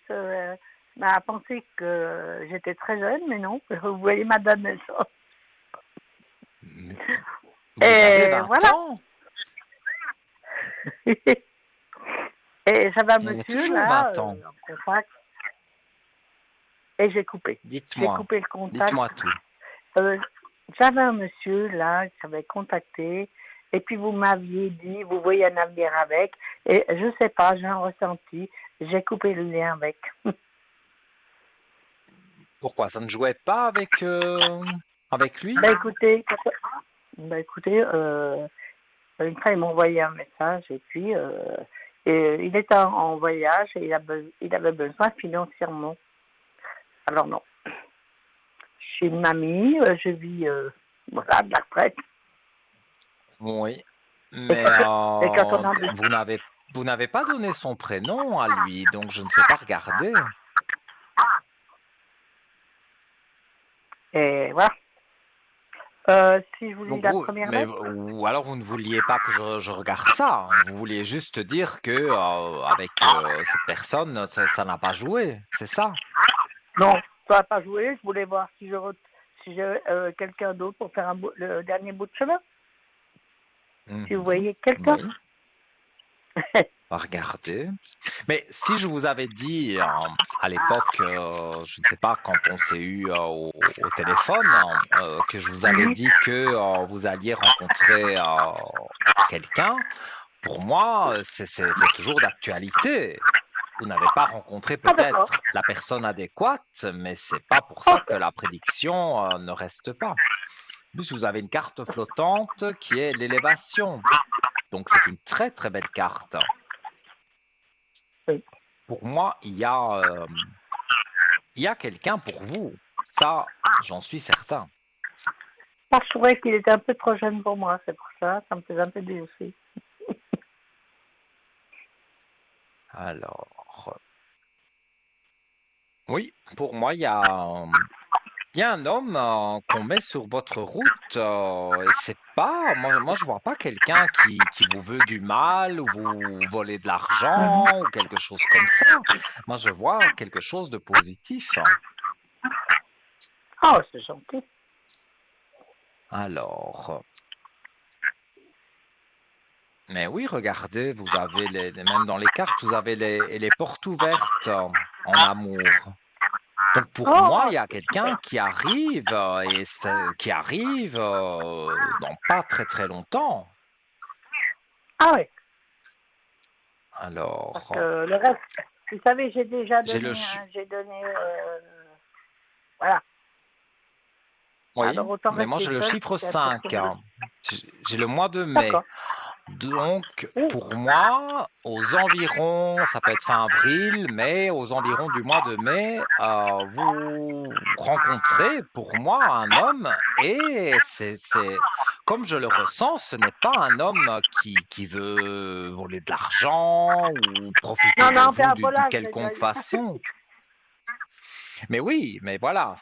m'a pensé que j'étais très jeune, mais non. Vous voyez ma date de naissance. Vous avez Et 20 voilà. ans? Et j'avais un Vous avez monsieur toujours là, 20 ans. en contact, et j'ai coupé. J'ai Dites-moi, coupé le contact. dites-moi tout. Euh, J'avais un monsieur là qui m'avait contacté, et puis vous m'aviez dit, vous voyez un avenir avec, et je sais pas, j'ai un ressenti, j'ai coupé le lien avec. Pourquoi ça ne jouait pas avec lui? Ben écoutez, ben écoutez, une fois il m'a envoyé un message, et il était en voyage et il avait besoin financièrement. Alors non, je suis une mamie, je vis voilà, de la retraite. Oui, Et mais quand on a vous n'avez pas donné son prénom à lui, donc je ne sais pas regarder. et voilà. Si je vous lis Donc la première lettre, ou alors vous ne vouliez pas que je regarde ça. Vous vouliez juste dire que avec cette personne, ça n'a pas joué, c'est ça? non, ça n'a pas joué. Je voulais voir si j'ai quelqu'un d'autre pour faire le dernier bout de chemin. Si vous Mhm. voyez quelqu'un. Oui, à regarder. Mais si je vous avais dit à l'époque, je ne sais pas quand on s'est eu au téléphone, que je vous avais Oui. dit que vous alliez rencontrer quelqu'un, pour moi, c'est toujours d'actualité. Vous n'avez pas rencontré Ah d'accord. peut-être la personne adéquate, mais c'est pas pour ça que la prédiction ne reste pas. En plus, vous avez une carte flottante qui est l'élévation. Donc c'est une très très belle carte. Oui. pour moi, il y a quelqu'un pour vous. Ça, j'en suis certain. Moi, je trouvais qu'il était un peu trop jeune pour moi, c'est pour ça, ça me faisait un peu dire aussi. Alors, oui, pour moi, il y a un homme qu'on met sur votre route et c'est pas, moi je vois pas quelqu'un qui vous veut du mal ou vous voler de Mhm. l'argent ou quelque chose comme ça. Moi je vois quelque chose de positif. Oh, c'est gentil. Alors, mais oui, regardez, vous avez même dans les cartes, vous avez les portes ouvertes en amour. Donc pour moi, Oh, il y a c'est super. quelqu'un qui arrive qui arrive dans pas très très longtemps. Ah oui, parce Alors, que le reste, vous savez, j'ai déjà j'ai le donné, ch- hein, voilà. oui, Alors autant mais moi rester j'ai le seul, chiffre c'est peut-être 5. mieux. J'ai le mois de mai. D'accord. Donc Oui. pour moi, aux environs, ça peut être fin avril, mais aux environs du mois de mai, vous rencontrez pour moi un homme et comme je le ressens, ce n'est pas un homme qui veut voler de l'argent ou profiter Non, de non, vous d'une voilà, je l'ai déjà quelconque eu. façon. Mais oui, mais voilà,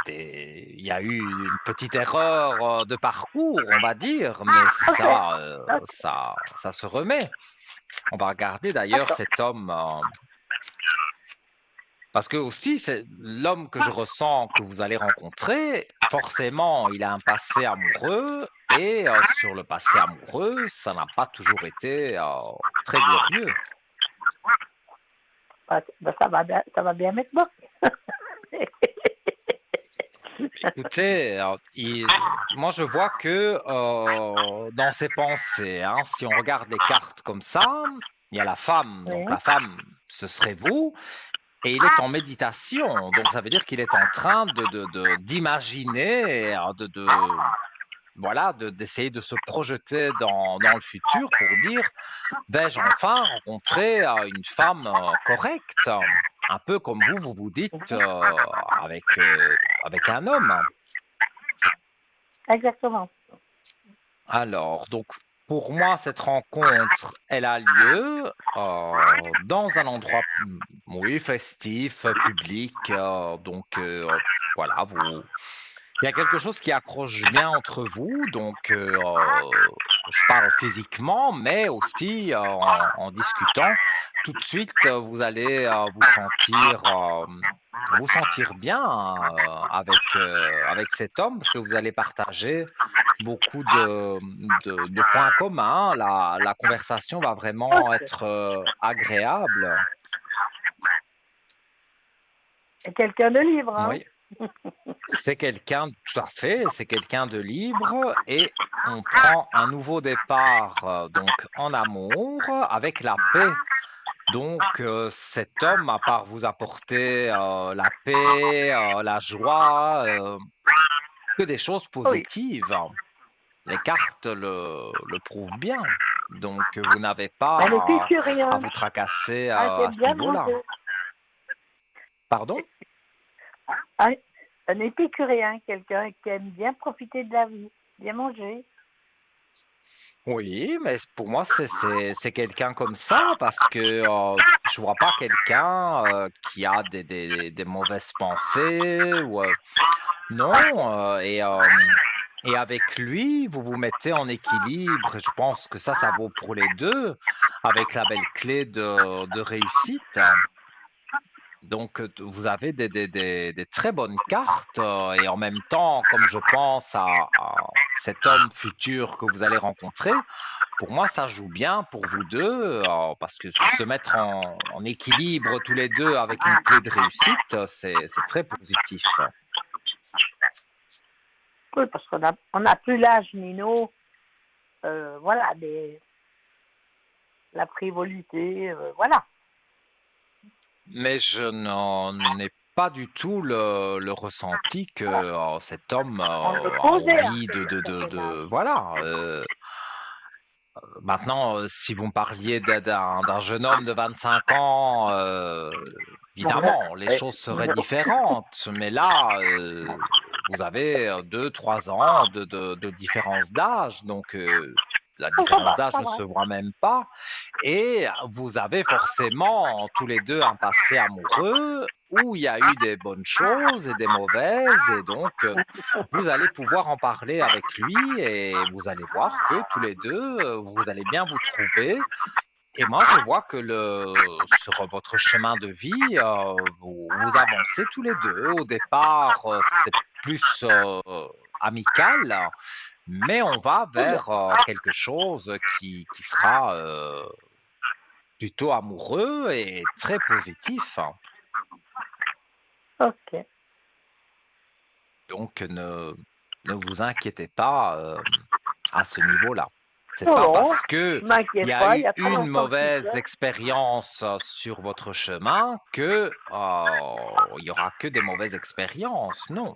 il y a eu une petite erreur de parcours, on va dire, mais Ok, ok, ça se remet. On va regarder d'ailleurs d'accord. cet homme, parce que aussi, c'est l'homme que je ressens que vous allez rencontrer. Forcément, il a un passé amoureux et sur le passé amoureux, ça n'a pas toujours été très glorieux. Bah, ça va bien maintenant. Écoutez, moi je vois que dans ses pensées, hein, si on regarde les cartes comme ça, il y a la femme. Oui, Donc la femme, ce serait vous, et il est en méditation. Donc ça veut dire qu'il est en train d'imaginer, voilà, d'essayer de se projeter dans le futur pour dire, vais-je enfin rencontrer une femme correcte, un peu comme vous vous dites avec un homme. exactement. Alors, donc, pour moi, cette rencontre, elle a lieu dans un endroit, oui, festif, public. Donc, voilà, il y a quelque chose qui accroche bien entre vous. Donc, je parle physiquement, mais aussi en discutant. Tout de suite, vous allez vous sentir bien avec cet homme parce que vous allez partager beaucoup de points communs. La conversation va vraiment Ok. être agréable. Et quelqu'un de libre, hein. Oui, c'est quelqu'un, tout à fait, c'est quelqu'un de libre et on prend un nouveau départ donc en amour avec la paix. Donc cet homme, à part vous apporter la paix, la joie, que des choses Oui. positives. Les cartes le prouvent bien. Donc, vous n'avez pas Un à épicurien, vous tracasser qui à aime ce bien niveau-là. manger. Pardon? Un, un épicurien, quelqu'un qui aime bien profiter de la vie, bien manger. Oui, mais pour moi, c'est quelqu'un comme ça parce que je vois pas quelqu'un qui a des mauvaises pensées ou non. Et avec lui, vous vous mettez en équilibre. Je pense que ça vaut pour les deux, avec la belle clé de réussite. Donc, vous avez des très bonnes cartes et en même temps, comme je pense à cet homme futur que vous allez rencontrer, pour moi, ça joue bien pour vous deux parce que se mettre en équilibre tous les deux avec une clé de réussite, c'est très positif. Oui, parce on a plus l'âge, Nino. Voilà, la frivolité, voilà. Mais je n'en ai pas du tout le ressenti que cet homme On est a posé à envie un certain âge. voilà. Maintenant, si vous me parliez d'un jeune homme de 25 ans, Voilà. évidemment, les choses seraient différentes. Mais là, vous avez 2, 3 ans de différence d'âge, donc la différence d'âge Ça ne va. se voit même pas. Et vous avez forcément tous les deux un passé amoureux où il y a eu des bonnes choses et des mauvaises, et donc vous allez pouvoir en parler avec lui et vous allez voir que tous les deux, vous allez bien vous trouver. Et moi, je vois que sur votre chemin de vie, vous avancez tous les deux. Au départ, c'est plus amical, mais on va Oula. vers quelque chose qui sera plutôt amoureux et très positif. Ok. Donc, ne vous inquiétez pas à ce niveau-là. C'est Non, pas non, parce que je il y m'inquiète a pas, il eu n'y a pas une d'enfant qui mauvaise pleure. expérience sur votre chemin que il y aura que des mauvaises expériences. Non,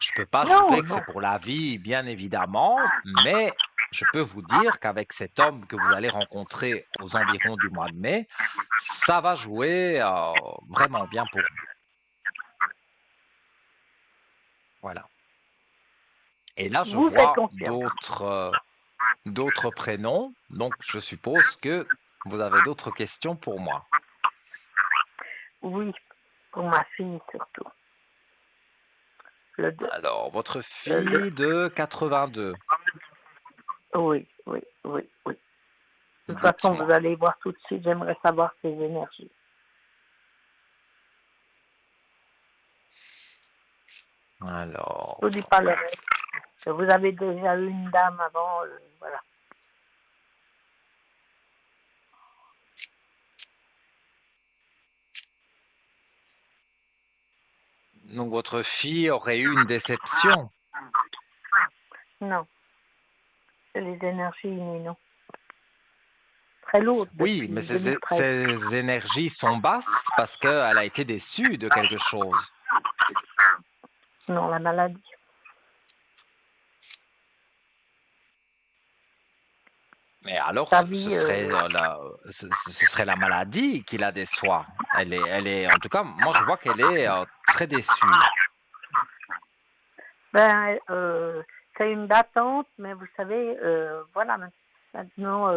je peux pas Non, jurer que non. c'est pour la vie, bien évidemment, mais je peux vous dire qu'avec cet homme que vous allez rencontrer aux environs du mois de mai, ça va jouer vraiment bien pour vous. Voilà. Et là, je Vous faites vois confiance. d'autres prénoms, donc je suppose que vous avez d'autres questions pour moi. Oui, pour ma fille surtout. Le 2. Alors, votre Le 2. fille de 82, Oui, oui, oui, oui. De toute façon, vous dites-moi. allez voir tout de suite, j'aimerais savoir ses énergies. Je vous dis Alors, pas le reste. Vous avez déjà eu une dame avant, voilà. donc votre fille aurait eu une déception. Non, c'est les énergies innées, non. Très lourdes Oui, depuis mais 2013. ses énergies sont basses parce qu'elle a été déçue de quelque chose. Non, la maladie. Mais alors, Sa ce vie, serait ce serait la maladie qui la déçoit. En tout cas, moi je vois qu'elle est très déçue. ben, c'est une d'attente, mais vous savez, voilà, maintenant,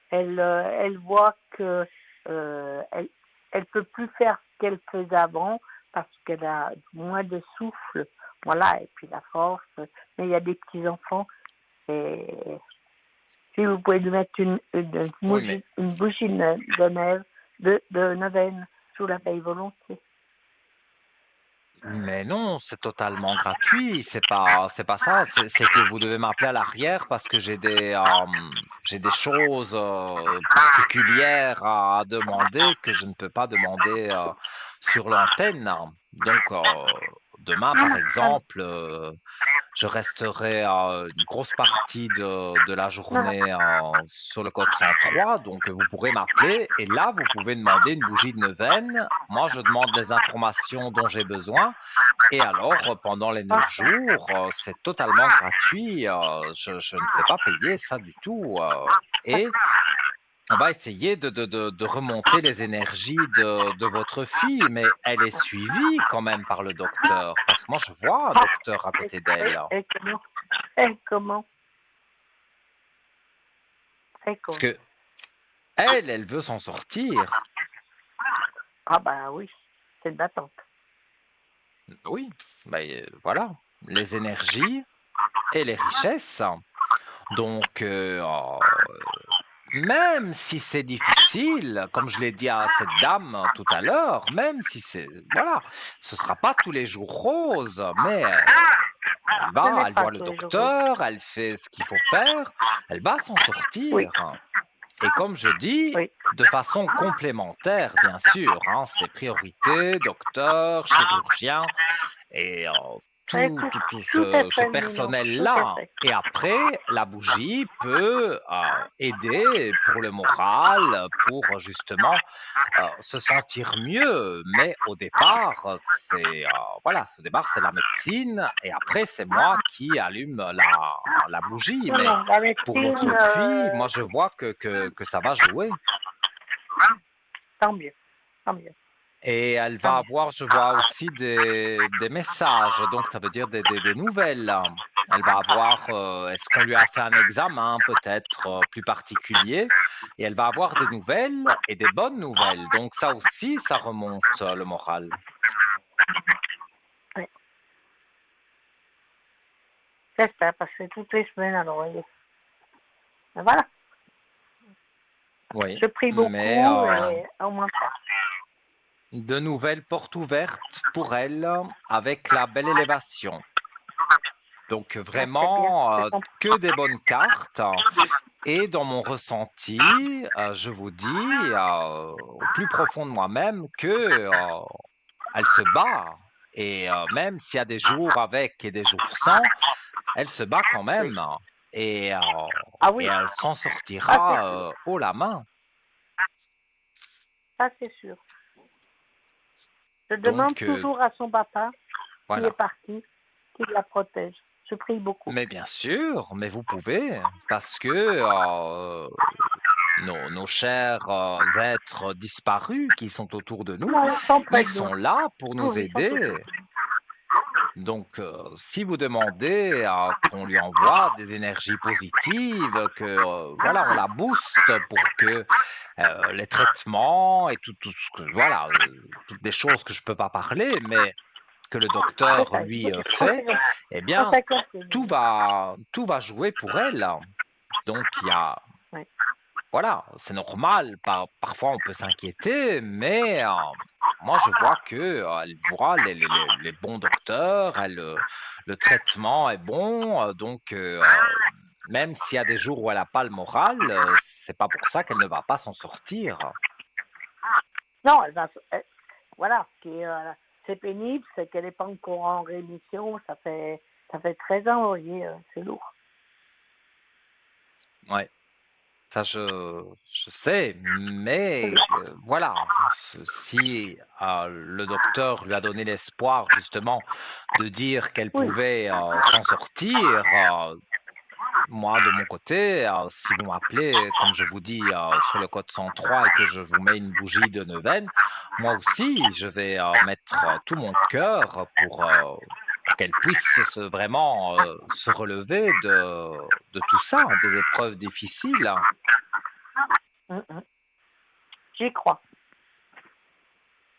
elle voit que elle, elle peut plus faire ce qu'elle faisait avant parce qu'elle a moins de souffle, voilà, et puis la force. Mais il y a des petits enfants et si vous pouvez lui mettre Oui, mais une bougie de neige, de neuvaine sous la paille volontiers. Mais non, c'est totalement gratuit. C'est pas ça. C'est que vous devez m'appeler à l'arrière parce que j'ai des choses particulières à demander que je ne peux pas demander sur l'antenne. Donc, demain, par Non, exemple, je resterai une grosse partie de la non, non, journée sur le code 103, donc vous pourrez m'appeler et là, vous pouvez demander une bougie de neuvaine. Moi, je demande les informations dont j'ai besoin et alors, pendant les 9 jours, c'est totalement gratuit. Je ne fais pas payer ça du tout. Et on va essayer de remonter les énergies de votre fille, mais elle est suivie quand même par le docteur, parce que moi, je vois un docteur à côté d'elle. et comment, et comment, et Parce comment. que elle veut s'en sortir. Ah ben oui, c'est une d'attente. Oui, ben, voilà, les énergies et les richesses. Donc, même si c'est difficile, comme je l'ai dit à cette dame tout à l'heure, même si c'est, voilà, ce sera pas tous les jours rose, mais Ce n'est elle pas voit le tous les jours. docteur, elle fait ce qu'il faut faire, elle va s'en Oui, sortir. Et comme je dis, oui. de façon complémentaire, bien sûr, hein, c'est priorité, docteur, chirurgien, et tout, Écoute, tout, tout tout à ce fait, Minou, tout à personnel-là. fait. Et après, la bougie peut aider pour le moral, pour justement se sentir mieux. Mais au départ, au départ, c'est la médecine. Et après, c'est moi qui allume la bougie. Non, Mais non, la pour médecine, votre fille, moi, je vois que ça va jouer. tant mieux, tant mieux, Et elle tant va mieux. avoir, je vois aussi des messages, donc ça veut dire des nouvelles. Elle va avoir, est-ce qu'on lui a fait un examen peut-être plus particulier, et elle va avoir des nouvelles et des bonnes nouvelles. Donc ça aussi, ça remonte le moral. Ouais. J'espère, parce que toutes les semaines, alors, voilà. Oui, Je prie mais beaucoup et au moins ça. de nouvelles portes ouvertes pour elle avec la belle élévation. Donc Ah, c'est bien, vraiment c'est compris. que des bonnes cartes. Et dans mon ressenti, je vous dis, au plus profond de moi-même que, elle se bat et même s'il y a des jours avec et des jours sans, elle se bat quand Oui. même et heu Ah et oui, elle s'en ça c'est sortira, sûr. haut la main. Ça c'est sûr. Je demande Donc toujours à son papa, qui est voilà. parti, qu'il la protège. Je prie beaucoup. Mais bien sûr, mais vous pouvez parce que, nos chers, êtres disparus qui sont autour de nous, Non, ils sont près ils de nous. sont là pour nous Oui, ils sont autour. aider. Donc, si vous demandez à qu'on lui envoie des énergies positives, que voilà, on la booste pour que les traitements et tout ce que voilà, toutes des choses que je peux pas parler, mais que le C'est docteur ça, lui il fait, eh faut bien, s'accorder. tout va jouer pour elle. Donc, il y a Oui. voilà, c'est normal. Parfois, on peut s'inquiéter, mais moi, je vois que elle voit les bons docteurs, le traitement est bon, donc même s'il y a des jours où elle n'a pas le moral, c'est pas pour ça qu'elle ne va pas s'en sortir. Non, voilà, c'est pénible, c'est qu'elle n'est pas encore en rémission. Ça fait 13 ans, vous voyez, c'est lourd. Ouais, ça je sais, C'est mais lourd. voilà, si le docteur lui a donné l'espoir justement de dire qu'elle Oui. pouvait s'en sortir, moi, de mon côté, si vous m'appelez, comme je vous dis, sur le code 103 et que je vous mets une bougie de neuvaine, moi aussi, je vais mettre tout mon cœur pour qu'elle puisse vraiment se relever de tout ça, des épreuves difficiles. Mm. J'y crois.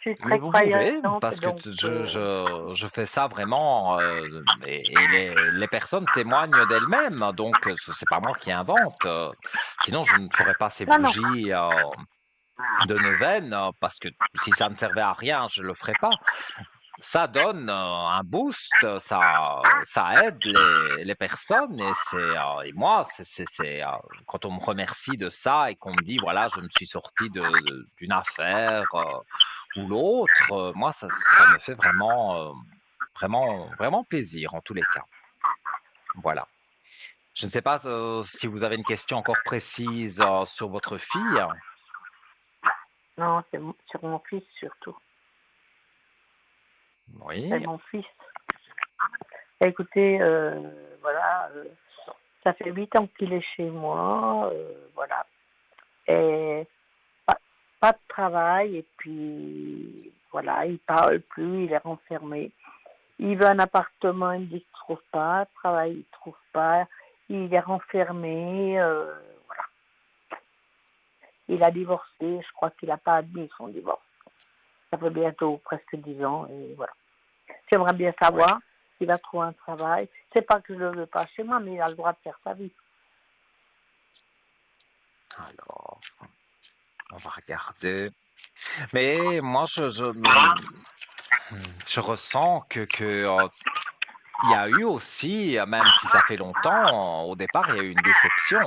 Je suis Mais très vous pouvez, croyante, parce que donc je fais ça vraiment, et les personnes témoignent d'elles-mêmes, donc c'est pas moi qui invente. Sinon, je ne ferais pas ces non, non. bougies de neuvaine, parce que si ça ne servait à rien, je le ferais pas. Ça donne un boost, ça aide les personnes, et moi, quand on me remercie de ça et qu'on me dit, voilà, je me suis sorti d'une affaire ou l'autre, moi, ça me fait vraiment, vraiment, vraiment plaisir en tous les cas. Voilà. Je ne sais pas si vous avez une question encore précise sur votre fille. Non, sur mon fils surtout. C'est Oui, mon fils. Écoutez, voilà, ça fait 8 ans qu'il est chez moi, voilà. Et pas, pas de travail, et puis voilà, il parle plus, il est renfermé. Il veut un appartement, il me dit qu'il ne trouve pas, travail, il ne trouve pas, il est renfermé, voilà. Il a divorcé, je crois qu'il n'a pas admis son divorce. Ça fait bientôt presque 10 ans, et voilà. J'aimerais bien oui. savoir s'il va trouver un travail. C'est pas que je ne le veux pas chez moi, mais il a le droit de faire sa vie. Alors, on va regarder. Mais moi, je ressens que il y a eu aussi, même si ça fait longtemps, au départ, il y a eu une déception.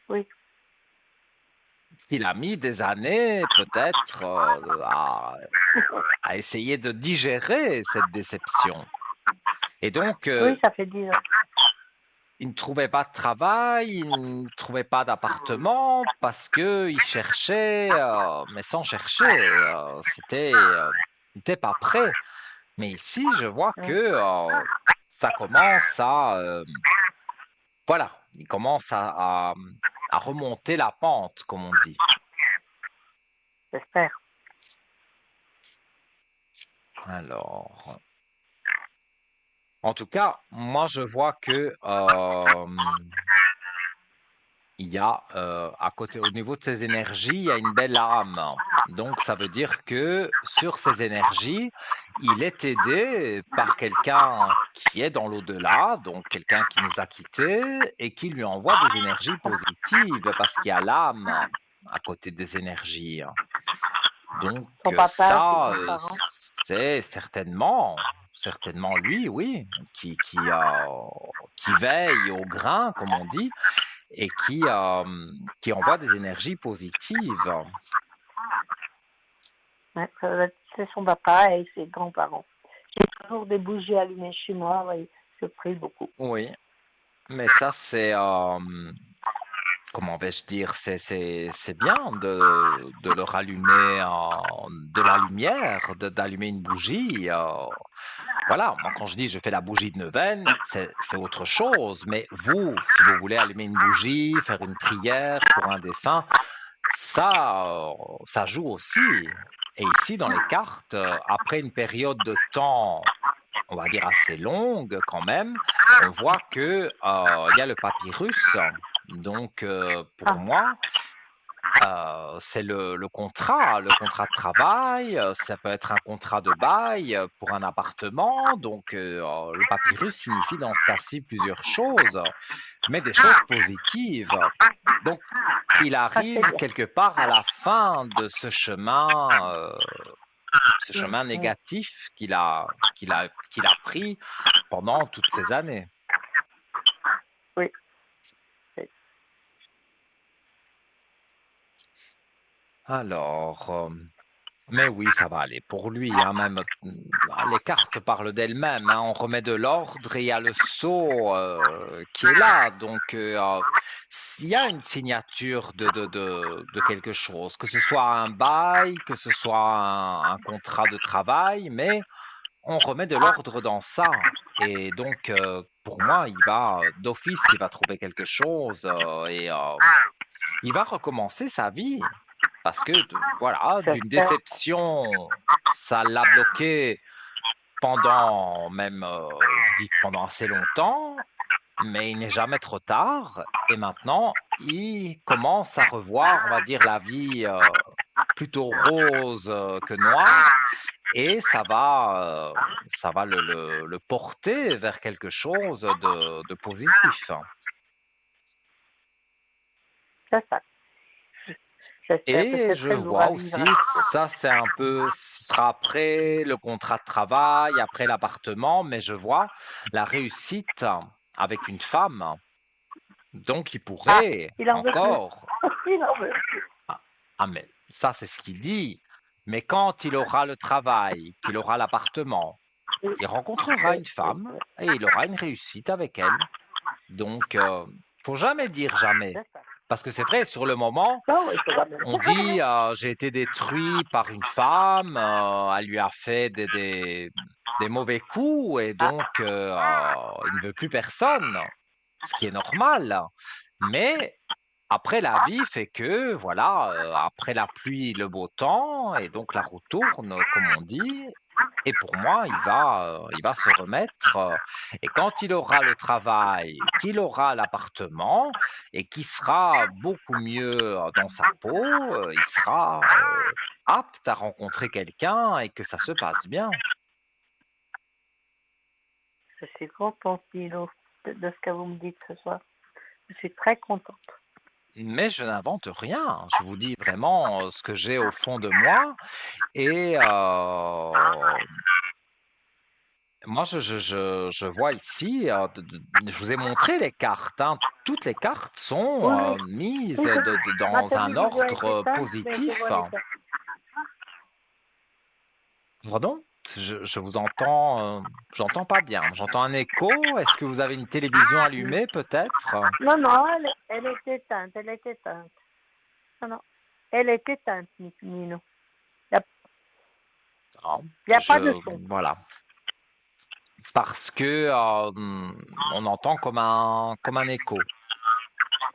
Oui, il a mis des années peut-être à essayer de digérer cette déception. Et donc, Oui, ça fait 10 ans. il ne trouvait pas de travail, il ne trouvait pas d'appartement parce que il cherchait, mais sans chercher. Il n'était pas prêt. Mais ici, je vois que Hum, ça commence voilà, il commence à remonter la pente, comme on dit. J'espère. Alors, en tout cas, moi, je vois que il y a à côté, au niveau de ses énergies, il y a une belle âme. Donc, ça veut dire que sur ces énergies, il est aidé par quelqu'un qui est dans l'au-delà, donc quelqu'un qui nous a quittés et qui lui envoie des énergies positives parce qu'il y a l'âme à côté des énergies. Donc, Son papa, ses ça, grands-parents. c'est certainement lui, oui, qui veille au grain, comme on dit, et qui envoie des énergies positives. Ouais, c'est son papa et ses grands-parents. J'ai toujours des bougies allumées chez moi, oui, je prie beaucoup. Oui, mais ça, comment vais-je dire, c'est bien de leur allumer de la lumière, d'allumer une bougie. Voilà, moi quand je dis je fais la bougie de neuvaine, c'est autre chose. Mais vous, si vous voulez allumer une bougie, faire une prière pour un défunt, ça joue aussi. Et ici, dans les cartes, après une période de temps, on va dire assez longue quand même, on voit que il y a le papyrus. Donc, pour Ah, moi, c'est le contrat de travail, ça peut être un contrat de bail pour un appartement. Donc, le papyrus signifie dans ce cas-ci plusieurs choses, mais des choses positives. Donc, il ah c'est arrive bien. quelque part à la fin de ce Mm, chemin mm. négatif qu'il a pris pendant toutes ces années. Oui, oui. Alors, mais oui, ça va aller pour lui, hein, même les cartes parlent d'elles-mêmes, hein, on remet de l'ordre et il y a le sceau qui est là. Donc, s'il y a une signature de quelque chose, que ce soit un bail, que ce soit un contrat de travail, mais on remet de l'ordre dans ça. Et donc, pour moi, d'office, il va trouver quelque chose et il va recommencer sa vie. Parce que, voilà, d'une J'espère. déception, ça l'a bloqué pendant même, je dis pendant assez longtemps, mais il n'est jamais trop tard. Et maintenant, il commence à revoir, on va dire, la vie plutôt rose que noire. Et ça va le porter vers quelque chose de positif. C'est ça. J'espère que Et c'est je très lourd à vois vivre. aussi, ça c'est un peu, ce sera après le contrat de travail, après l'appartement, mais je vois la réussite avec une femme. Donc il Ah, pourrait il en veut plus. encore, Il en veut plus. ah, mais ça c'est ce qu'il dit, mais quand il aura le travail, qu'il aura l'appartement, Oui, il rencontrera oui, une oui, femme oui. et il aura une réussite avec elle. Donc, faut jamais dire jamais. C'est ça. Parce que c'est vrai, sur le moment, Non, il faut jamais. on dit j'ai été détruit par une femme, elle lui a fait des mauvais coups et Ah, donc il ne veut plus personne, ce qui est normal. Mais après, la vie fait que, voilà, après la pluie, le beau temps, et donc la roue tourne, comme on dit. Et pour moi, il va se remettre. Et quand il aura le travail, qu'il aura l'appartement, et qu'il sera beaucoup mieux dans sa peau, il sera apte à rencontrer quelqu'un et que ça se passe bien. je suis contente, Nilo, de ce que vous me dites ce soir. Je suis très contente. Mais je n'invente rien. Je vous dis vraiment ce que j'ai au fond de moi. Et Moi, je vois ici, je vous ai montré les cartes, hein. Toutes les cartes sont Oui, oui, mises oui, ma dans un télévision est ordre éteinte, mais je positif. vois les cartes. Pardon? Je vous entends, j'entends pas bien. J'entends un écho. Est-ce que vous avez une télévision allumée peut-être? Non, non, elle est éteinte, elle est éteinte. Non, non, elle est éteinte, Nino. Il Non, n'y a pas de son. voilà. Parce que on entend comme un écho.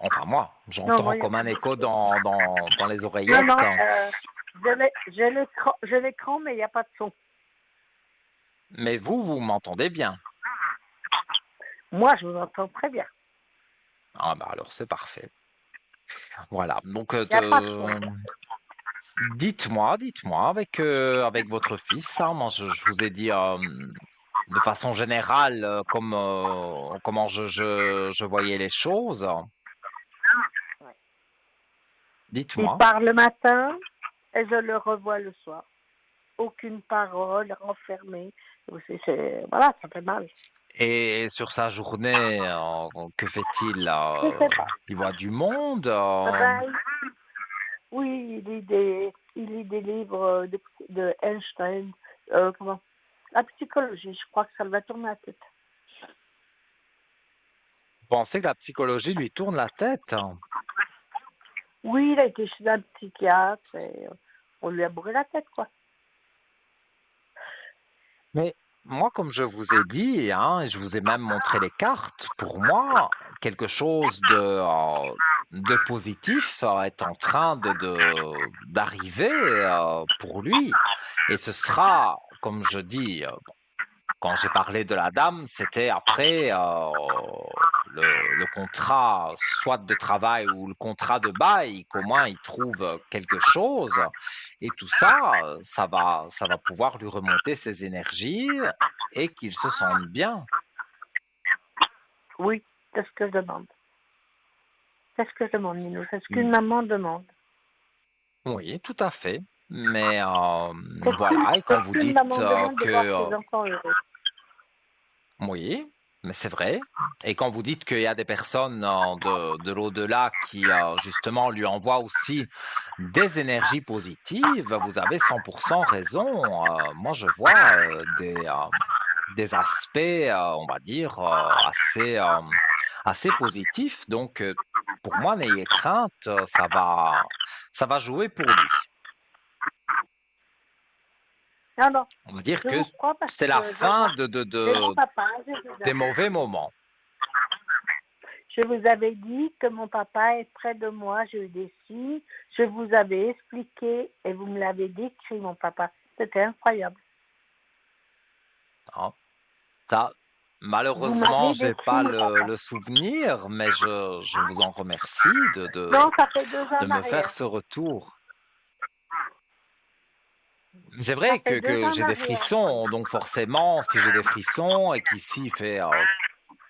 Enfin moi, Non, non, j'entends il n'y a comme pas un de écho son. dans les Non, non, oreillettes. j'ai l'écran, mais il n'y a pas de son. Mais vous m'entendez bien. Moi, je vous entends très bien. Ah bah alors c'est parfait. Voilà. Donc Il n'y a pas de son. dites-moi avec votre fils, hein, moi je vous ai dit de façon générale comment je voyais les choses. Il Dites-moi. part le matin et je le revois le soir. Aucune parole, renfermée. Voilà, ça fait mal. Et sur sa journée, que fait-il? Je ne sais pas. Il voit du monde? Eh ben, oui, il lit des livres de Einstein. Comment La psychologie, je crois que ça va tourner la tête. Vous pensez que la psychologie lui tourne la tête? Oui, il a été chez un psychiatre et on lui a bourré la tête, quoi. Mais moi, comme je vous ai dit, hein, et je vous ai même montré les cartes, pour moi, quelque chose de positif est en train d'arriver pour lui. Et ce sera, comme je dis, quand j'ai parlé de la dame, c'était après le contrat, soit de travail ou le contrat de bail, qu'au moins il trouve quelque chose. Et tout ça, ça va pouvoir lui remonter ses énergies et qu'il se sente bien. Oui, c'est ce que je demande. C'est ce que je demande, Nino. C'est ce qu'une Mm, maman demande. oui, tout à fait. Mais voilà, et C'est quand ce vous qu'une dites maman demande de que voir ses enfants heureux. oui, mais c'est vrai. Et quand vous dites qu'il y a des personnes de l'au-delà qui justement lui envoient aussi des énergies positives, vous avez 100% raison. Moi, je vois des aspects, on va dire, assez positifs. Donc, pour moi, n'ayez crainte, ça va jouer pour lui. Non, non, On va dire je que vous crois parce c'est la que fin j'ai mon papa, des mauvais moments. je vous avais dit que mon papa est près de moi, j'ai eu des signes, je vous avais expliqué et vous me l'avez décrit, mon papa. C'était incroyable. Hein. Ça, Vous malheureusement, m'avez j'ai décrit pas mon papa. le souvenir, mais je vous en remercie Non, ça fait 2 ans de en me faire arrière. ce retour. C'est Ça vrai fait deux que ans en j'ai des arrière. frissons, donc forcément, si j'ai des frissons et qu'ici il fait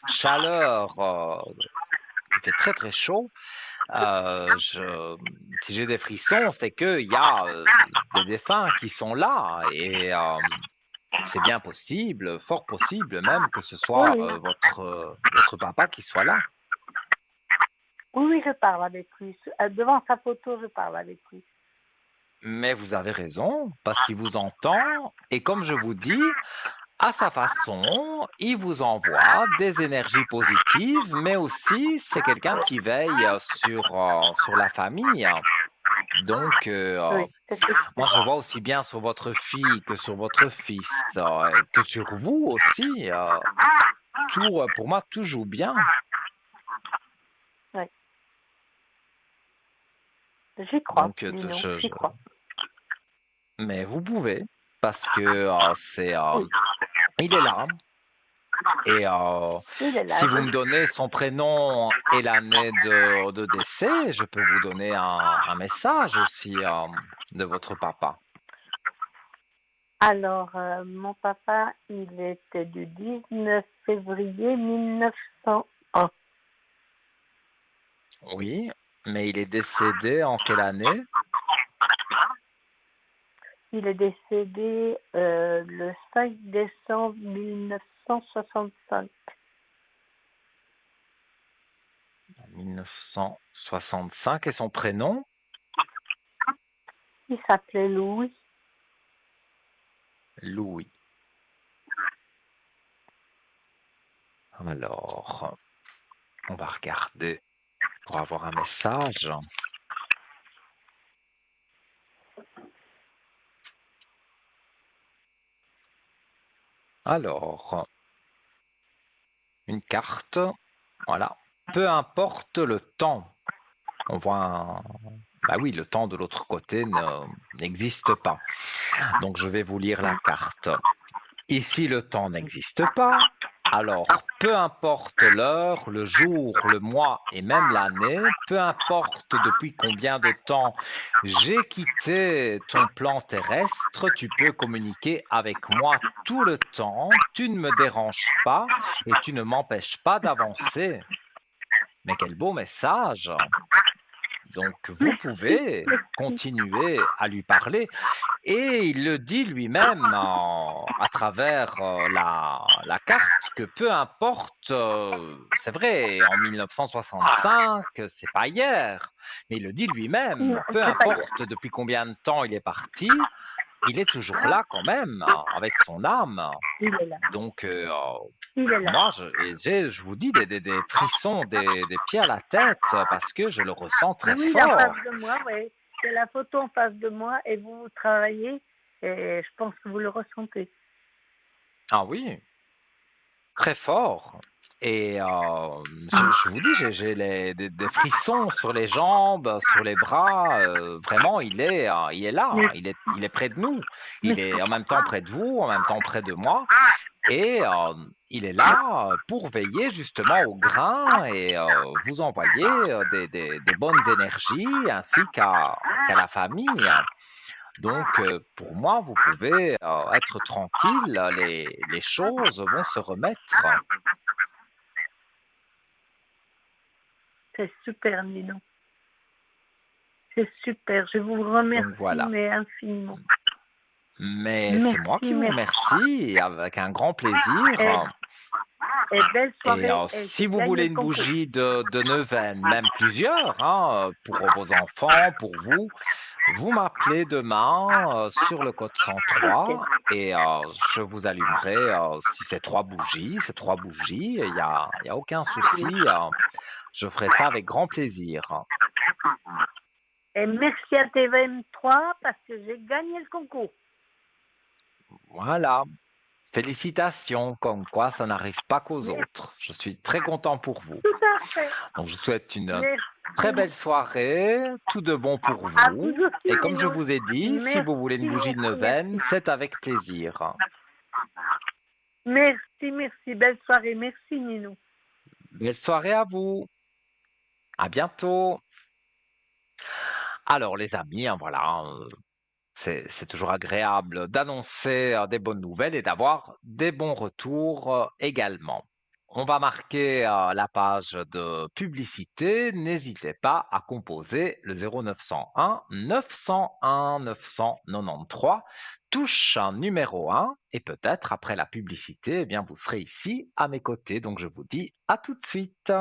chaleur, il fait très très chaud, si j'ai des frissons, c'est qu'il y a des défunts qui sont là et c'est bien possible, fort possible même que ce Oui, soit oui. votre papa qui soit là. Oui, oui, je parle avec lui. Devant sa photo, je parle avec lui. Mais vous avez raison, parce qu'il vous entend, et comme je vous dis, à sa façon, il vous envoie des énergies positives, mais aussi c'est quelqu'un qui veille sur la famille. Donc, Oui, c'est ce que je moi je fais. vois aussi bien sur votre fille que sur votre fils, que sur vous aussi. Tout, pour moi, tout joue bien. Oui. J'y crois, Donc, Dino, j'y crois. mais vous pouvez, parce que Oui, il est là. Et il est là. si vous me donnez son prénom et l'année de décès, je peux vous donner un message aussi de votre papa. Alors, mon papa, il était du 19 février 1901. Oui, mais il est décédé en quelle année? Il est décédé le 5 décembre 1965. 1965 et son prénom? Il s'appelait Louis. Louis. Alors, on va regarder pour avoir un message. Alors, une carte, voilà. Peu importe le temps. On voit un... Bah oui, le temps de l'autre côté n'existe pas. Donc, je vais vous lire la carte. Ici, le temps n'existe pas. Alors, peu importe l'heure, le jour, le mois et même l'année, peu importe depuis combien de temps j'ai quitté ton plan terrestre, tu peux communiquer avec moi tout le temps, tu ne me déranges pas et tu ne m'empêches pas d'avancer. Mais quel beau message! Donc, vous Merci, pouvez merci. continuer à lui parler et il le dit lui-même à travers la carte que peu importe, c'est vrai, en 1965, c'est pas hier, mais il le dit lui-même, Non, peu c'est pas hier. importe depuis combien de temps il est parti, il est toujours là quand même, avec son âme. Il est là. Donc, Il est là. moi, je vous dis des frissons, des pieds à la tête, parce que je le ressens très Oui, en face fort. de moi, oui. J'ai la photo en face de moi et vous travaillez et je pense que vous le ressentez. Ah oui, très fort. Et je vous dis, j'ai des frissons sur les jambes, sur les bras. Vraiment, il est là, Mais- il est près de nous. Il Merci. est en même temps près de vous, en même temps près de moi. Et il est là pour veiller justement au grain et vous envoyer des bonnes énergies ainsi qu'à la famille. Donc, pour moi, vous pouvez être tranquille, les choses vont se remettre. C'est super, Nino. C'est super. Je vous Donc remercie, voilà. mais infiniment. Mais c'est moi Merci, qui vous merci. remercie avec un grand plaisir. Et, et belle Et soirée et si j'ai vous gagné voulez le une concours. bougie de neuvaine, même plusieurs, hein, pour vos enfants, pour vous, vous m'appelez demain sur le code Ok. 103 et je vous allumerai si c'est trois bougies, il y a aucun souci, je ferai ça avec grand plaisir. Et merci à TV3 parce que j'ai gagné le concours. Voilà, félicitations, comme quoi ça n'arrive pas qu'aux Merci, autres. Je suis très content pour vous. tout à fait. Donc je vous souhaite une très Merci. belle soirée, tout de bon pour À vous vous. aussi, Et comme je Nino. vous ai dit, si vous voulez une Merci, bougie de merci, merci. neuvaine, c'est avec plaisir. Merci, merci. Belle soirée. Merci, Nino. Belle soirée à vous. À bientôt. Alors les amis, hein, voilà, c'est toujours agréable d'annoncer des bonnes nouvelles et d'avoir des bons retours également. On va marquer la page de publicité. N'hésitez pas à composer le 0901 901 993, touche numéro 1 et peut-être après la publicité, eh bien, vous serez ici à mes côtés. Donc je vous dis à tout de suite.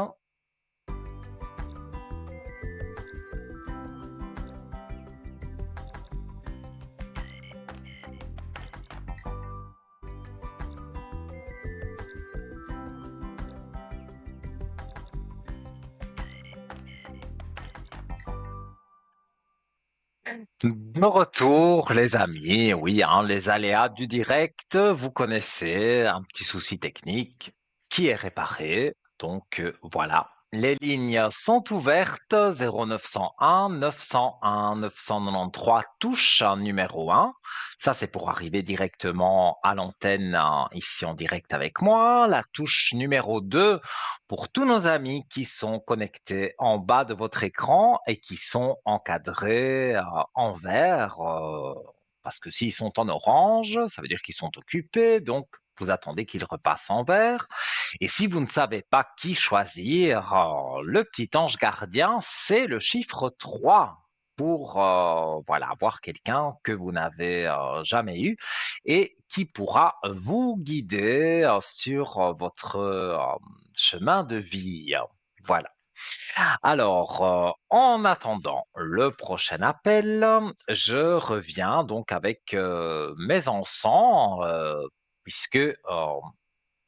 De retour, les amis, oui, hein, les aléas du direct, vous connaissez, un petit souci technique qui est réparé. Donc voilà, les lignes sont ouvertes, 0901 901 993 touche numéro 1. Ça, c'est pour arriver directement à l'antenne ici en direct avec moi. La touche numéro 2 pour tous nos amis qui sont connectés en bas de votre écran et qui sont encadrés en vert, parce que s'ils sont en orange, ça veut dire qu'ils sont occupés, donc vous attendez qu'ils repassent en vert. Et si vous ne savez pas qui choisir, le petit ange gardien, c'est le chiffre 3. pour voilà, avoir quelqu'un que vous n'avez jamais eu et qui pourra vous guider sur votre chemin de vie. Voilà. Alors, en attendant le prochain appel, je reviens donc avec mes encens, puisque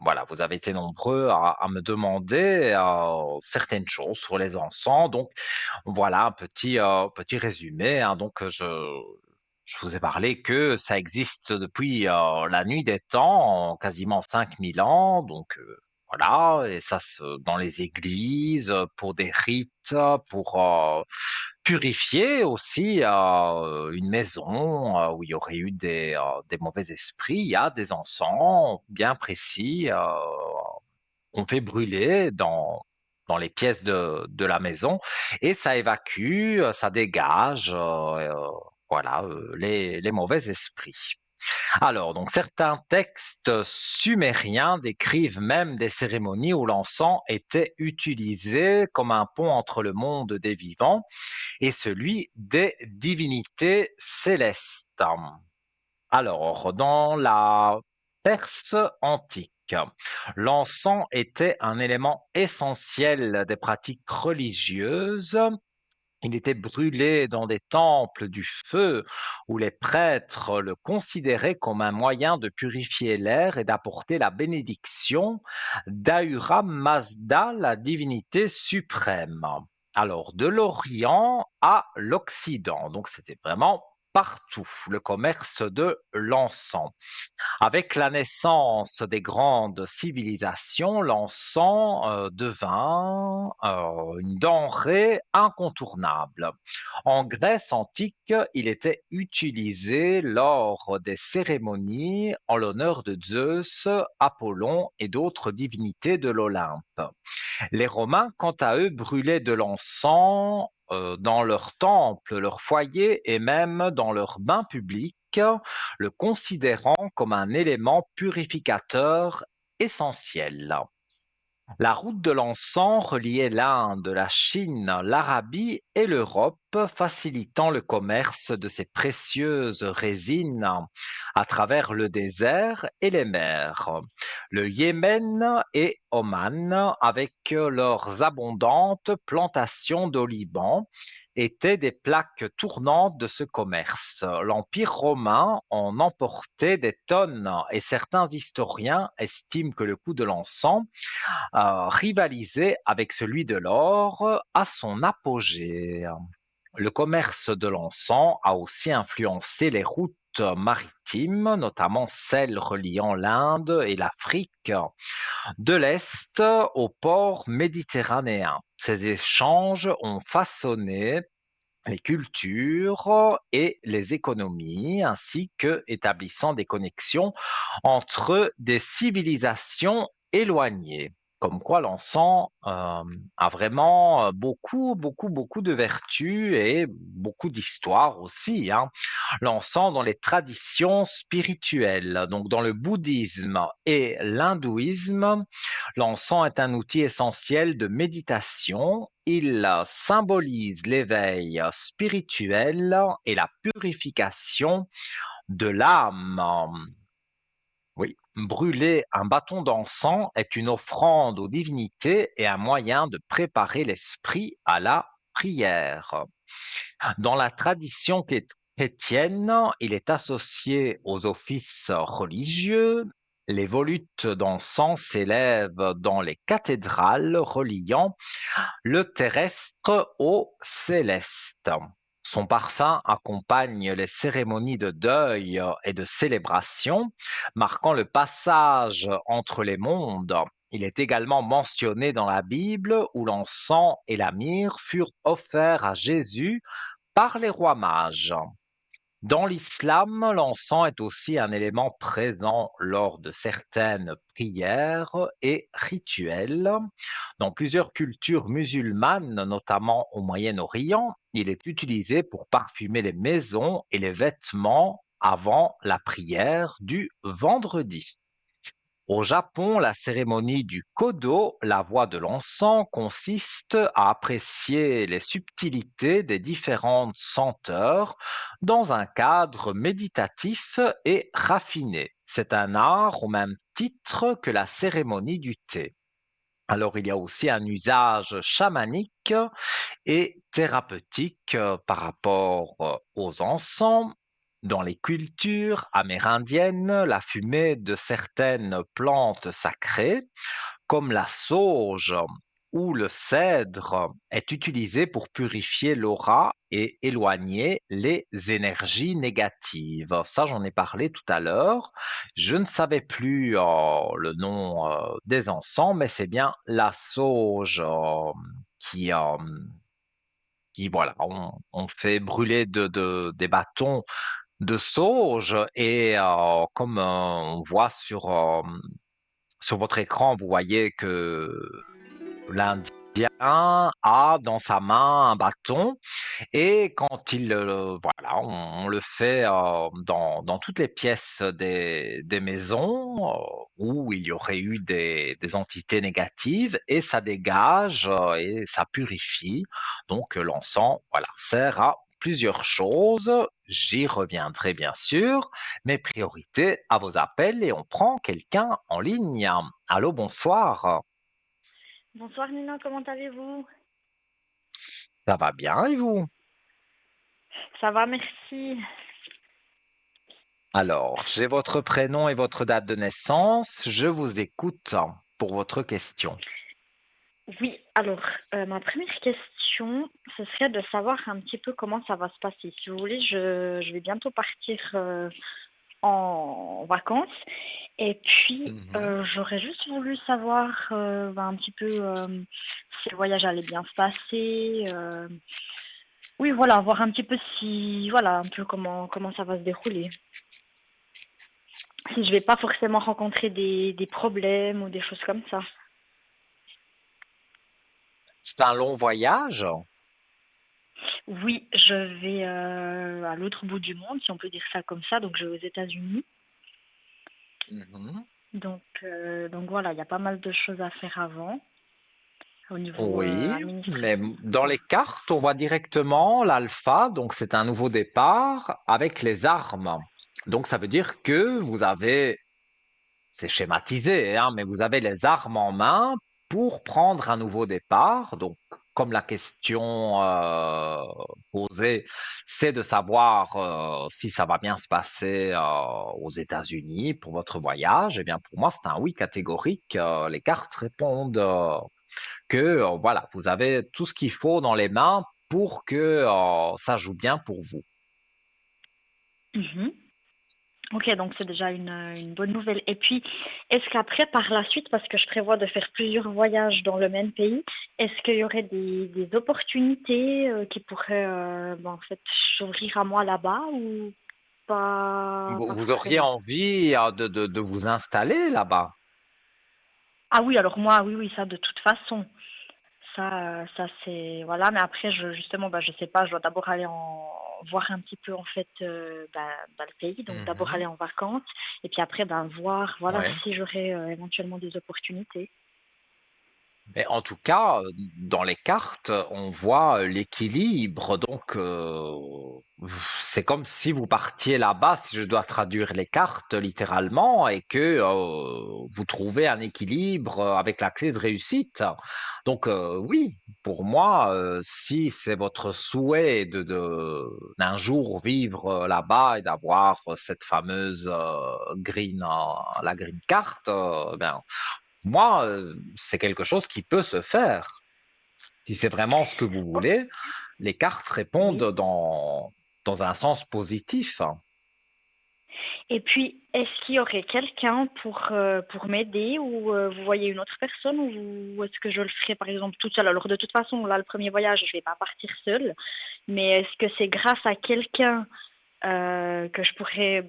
voilà, vous avez été nombreux à me demander certaines choses sur les encens. Donc, voilà un petit résumé, hein. Donc, je vous ai parlé que ça existe depuis la nuit des temps, quasiment 5000 ans. Donc, voilà, et ça dans les églises, pour des rites, pour purifier aussi une maison où il y aurait eu des mauvais esprits. Il y a des encens bien précis qu'on fait brûler dans les pièces de la maison et ça évacue, ça dégage voilà, les mauvais esprits. Alors, donc certains textes sumériens décrivent même des cérémonies où l'encens était utilisé comme un pont entre le monde des vivants et celui des divinités célestes. Alors, dans la Perse antique, l'encens était un élément essentiel des pratiques religieuses. Il était brûlé dans des temples du feu où les prêtres le considéraient comme un moyen de purifier l'air et d'apporter la bénédiction d'Ahura Mazda, la divinité suprême. Alors, de l'Orient à l'Occident, donc c'était vraiment partout le commerce de l'encens. Avec la naissance des grandes civilisations, l'encens devint une denrée incontournable. En Grèce antique, il était utilisé lors des cérémonies en l'honneur de Zeus, Apollon et d'autres divinités de l'Olympe. Les Romains, quant à eux, brûlaient de l'encens dans leurs temples, leurs foyers et même dans leurs bains publics, le considérant comme un élément purificateur essentiel. La route de l'encens reliait l'Inde, la Chine, l'Arabie et l'Europe, facilitant le commerce de ces précieuses résines à travers le désert et les mers. Le Yémen et Oman, avec leurs abondantes plantations d'oliban, étaient des plaques tournantes de ce commerce. L'Empire romain en emportait des tonnes et certains historiens estiment que le coût de l'encens rivalisait avec celui de l'or à son apogée. Le commerce de l'encens a aussi influencé les routes maritimes, notamment celles reliant l'Inde et l'Afrique de l'Est aux ports méditerranéens. Ces échanges ont façonné les cultures et les économies, ainsi que établissant des connexions entre des civilisations éloignées. Comme quoi l'encens a vraiment beaucoup de vertus et beaucoup d'histoire aussi, hein. L'encens dans les traditions spirituelles, donc dans le bouddhisme et l'hindouisme, l'encens est un outil essentiel de méditation. Il symbolise l'éveil spirituel et la purification de l'âme. Oui, brûler un bâton d'encens est une offrande aux divinités et un moyen de préparer l'esprit à la prière. Dans la tradition chrétienne, il est associé aux offices religieux. Les volutes d'encens s'élèvent dans les cathédrales reliant le terrestre au céleste. Son parfum accompagne les cérémonies de deuil et de célébration, marquant le passage entre les mondes. Il est également mentionné dans la Bible où l'encens et la myrrhe furent offerts à Jésus par les rois mages. Dans l'islam, l'encens est aussi un élément présent lors de certaines prières et rituels. Dans plusieurs cultures musulmanes, notamment au Moyen-Orient, il est utilisé pour parfumer les maisons et les vêtements avant la prière du vendredi. Au Japon, la cérémonie du kodo, la voix de l'encens, consiste à apprécier les subtilités des différentes senteurs dans un cadre méditatif et raffiné. C'est un art au même titre que la cérémonie du thé. Alors, il y a aussi un usage chamanique et thérapeutique par rapport aux encens. Dans les cultures amérindiennes, la fumée de certaines plantes sacrées, comme la sauge ou le cèdre, est utilisée pour purifier l'aura et éloigner les énergies négatives. Ça, j'en ai parlé tout à l'heure. Je ne savais plus le nom des encens, mais c'est bien la sauge qui, euh, qui voilà, on fait brûler des bâtons de sauge et comme on voit sur votre écran, vous voyez que l'Indien a dans sa main un bâton et quand voilà, on le fait dans toutes les pièces des maisons où il y aurait eu des entités négatives et ça dégage et ça purifie. Donc l'encens, voilà, sert à plusieurs choses. J'y reviendrai bien sûr, mais priorité à vos appels et on prend quelqu'un en ligne. Allô, bonsoir. Bonsoir Nina, comment allez-vous? Ça va bien et vous? Ça va, merci. Alors, j'ai votre prénom et votre date de naissance. Je vous écoute pour votre question. Oui, alors, ma première question, ce serait de savoir un petit peu comment ça va se passer. Si vous voulez, je vais bientôt partir en vacances. Et puis, Mhm. j'aurais juste voulu savoir un petit peu si le voyage allait bien se passer. Oui, voilà, voir un petit peu si, voilà, un peu comment ça va se dérouler. Si je vais pas forcément rencontrer des problèmes ou des choses comme ça. C'est un long voyage? Oui, je vais à l'autre bout du monde, si on peut dire ça comme ça. Donc, je vais aux États-Unis. Mhm. Donc voilà, il y a pas mal de choses à faire avant au niveau Oui, mais administratif. dans les cartes, on voit directement l'alpha, donc c'est un nouveau départ avec les armes. Donc ça veut dire que vous avez, c'est schématisé, hein, mais vous avez les armes en main pour prendre un nouveau départ. Donc, comme la question posée, c'est de savoir si ça va bien se passer aux États-Unis pour votre voyage. Eh bien, pour moi, c'est un oui catégorique. Les cartes répondent que voilà, vous avez tout ce qu'il faut dans les mains pour que ça joue bien pour vous. Mhm. Ok, donc c'est déjà une bonne nouvelle. Et puis, est-ce qu'après, par la suite, parce que je prévois de faire plusieurs voyages dans le même pays, est-ce qu'il y aurait des opportunités qui pourraient en fait s'ouvrir à moi là-bas ou pas Vous auriez forcément? envie de vous installer là-bas. Ah oui, alors moi, oui, oui, ça de toute façon. Ça c'est voilà, mais après justement, je sais pas, je dois d'abord aller en voir un petit peu en fait le pays, donc d'abord Mhm. aller en vacances et puis après voir voilà Ouais. si j'aurais éventuellement des opportunités. Mais en tout cas, dans les cartes, on voit l'équilibre. Donc, c'est comme si vous partiez là-bas, si je dois traduire les cartes littéralement, et que vous trouvez un équilibre avec la clé de réussite. Donc, oui, pour moi, si c'est votre souhait d'un jour vivre là-bas et d'avoir cette fameuse la green card, ben, moi, c'est quelque chose qui peut se faire. Si c'est vraiment ce que vous Oh, voulez, les cartes oui. répondent dans un sens positif. Et puis est-ce qu'il y aurait quelqu'un pour m'aider ou vous voyez une autre personne ou est-ce que je le ferai par exemple toute seule? Alors de toute façon là le premier voyage je vais pas partir seule, mais est-ce que c'est grâce à quelqu'un que je pourrais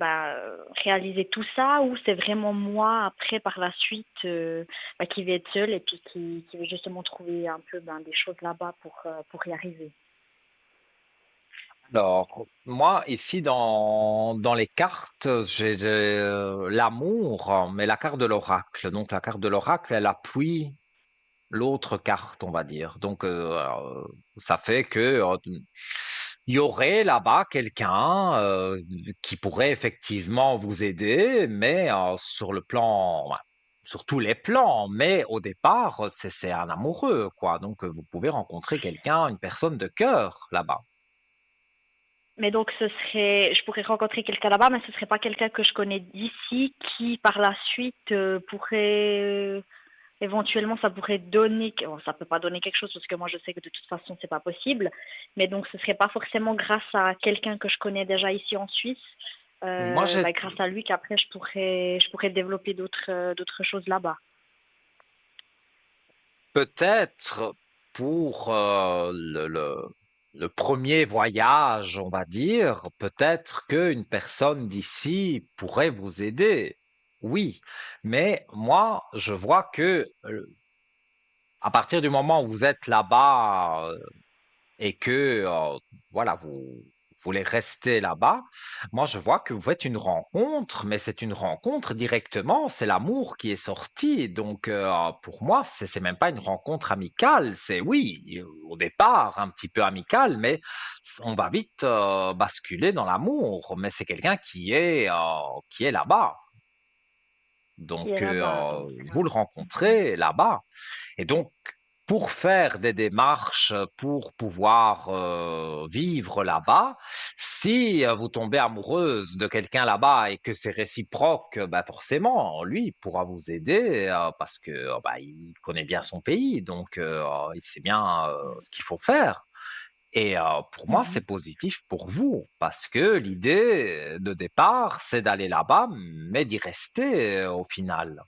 réaliser tout ça ou c'est vraiment moi après par la suite qui vais être seule et puis qui vais justement trouver un peu des choses là-bas pour y arriver. Alors, moi, ici, dans les cartes, j'ai l'amour, mais la carte de l'oracle. Donc, la carte de l'oracle, elle appuie l'autre carte, on va dire. Donc, ça fait que il y aurait là-bas quelqu'un qui pourrait effectivement vous aider, mais sur le plan, ouais, sur tous les plans. Mais au départ, c'est un amoureux, quoi. Donc, vous pouvez rencontrer quelqu'un, une personne de cœur là-bas. Mais donc je pourrais rencontrer quelqu'un là-bas, mais ce serait pas quelqu'un que je connais d'ici qui, par la suite, pourrait éventuellement, ça pourrait donner, bon, ça peut pas donner quelque chose parce que moi je sais que de toute façon c'est pas possible. Mais donc ce serait pas forcément grâce à quelqu'un que je connais déjà ici en Suisse, Moi, j'ai grâce à lui qu'après je pourrais développer d'autres choses là-bas. peut-être pour le premier voyage, on va dire, peut-être qu'une personne d'ici pourrait vous aider. Oui, mais moi, je vois que à partir du moment où vous êtes là-bas et que voilà, vous voulez rester là-bas, moi je vois que vous faites une rencontre, mais c'est une rencontre directement, c'est l'amour qui est sorti. Donc pour moi, c'est même pas une rencontre amicale, c'est oui, au départ un petit peu amical, mais on va vite basculer dans l'amour. Mais c'est quelqu'un qui est là-bas. Qui Donc est là-bas, donc. vous le rencontrez là-bas. Et donc, pour faire des démarches pour pouvoir vivre là-bas, si vous tombez amoureuse de quelqu'un là-bas et que c'est réciproque, bah forcément, lui il pourra vous aider parce que bah, il connaît bien son pays, donc il sait bien ce qu'il faut faire. Et pour moi, c'est Mhm. positif pour vous parce que l'idée de départ, c'est d'aller là-bas, mais d'y rester au final.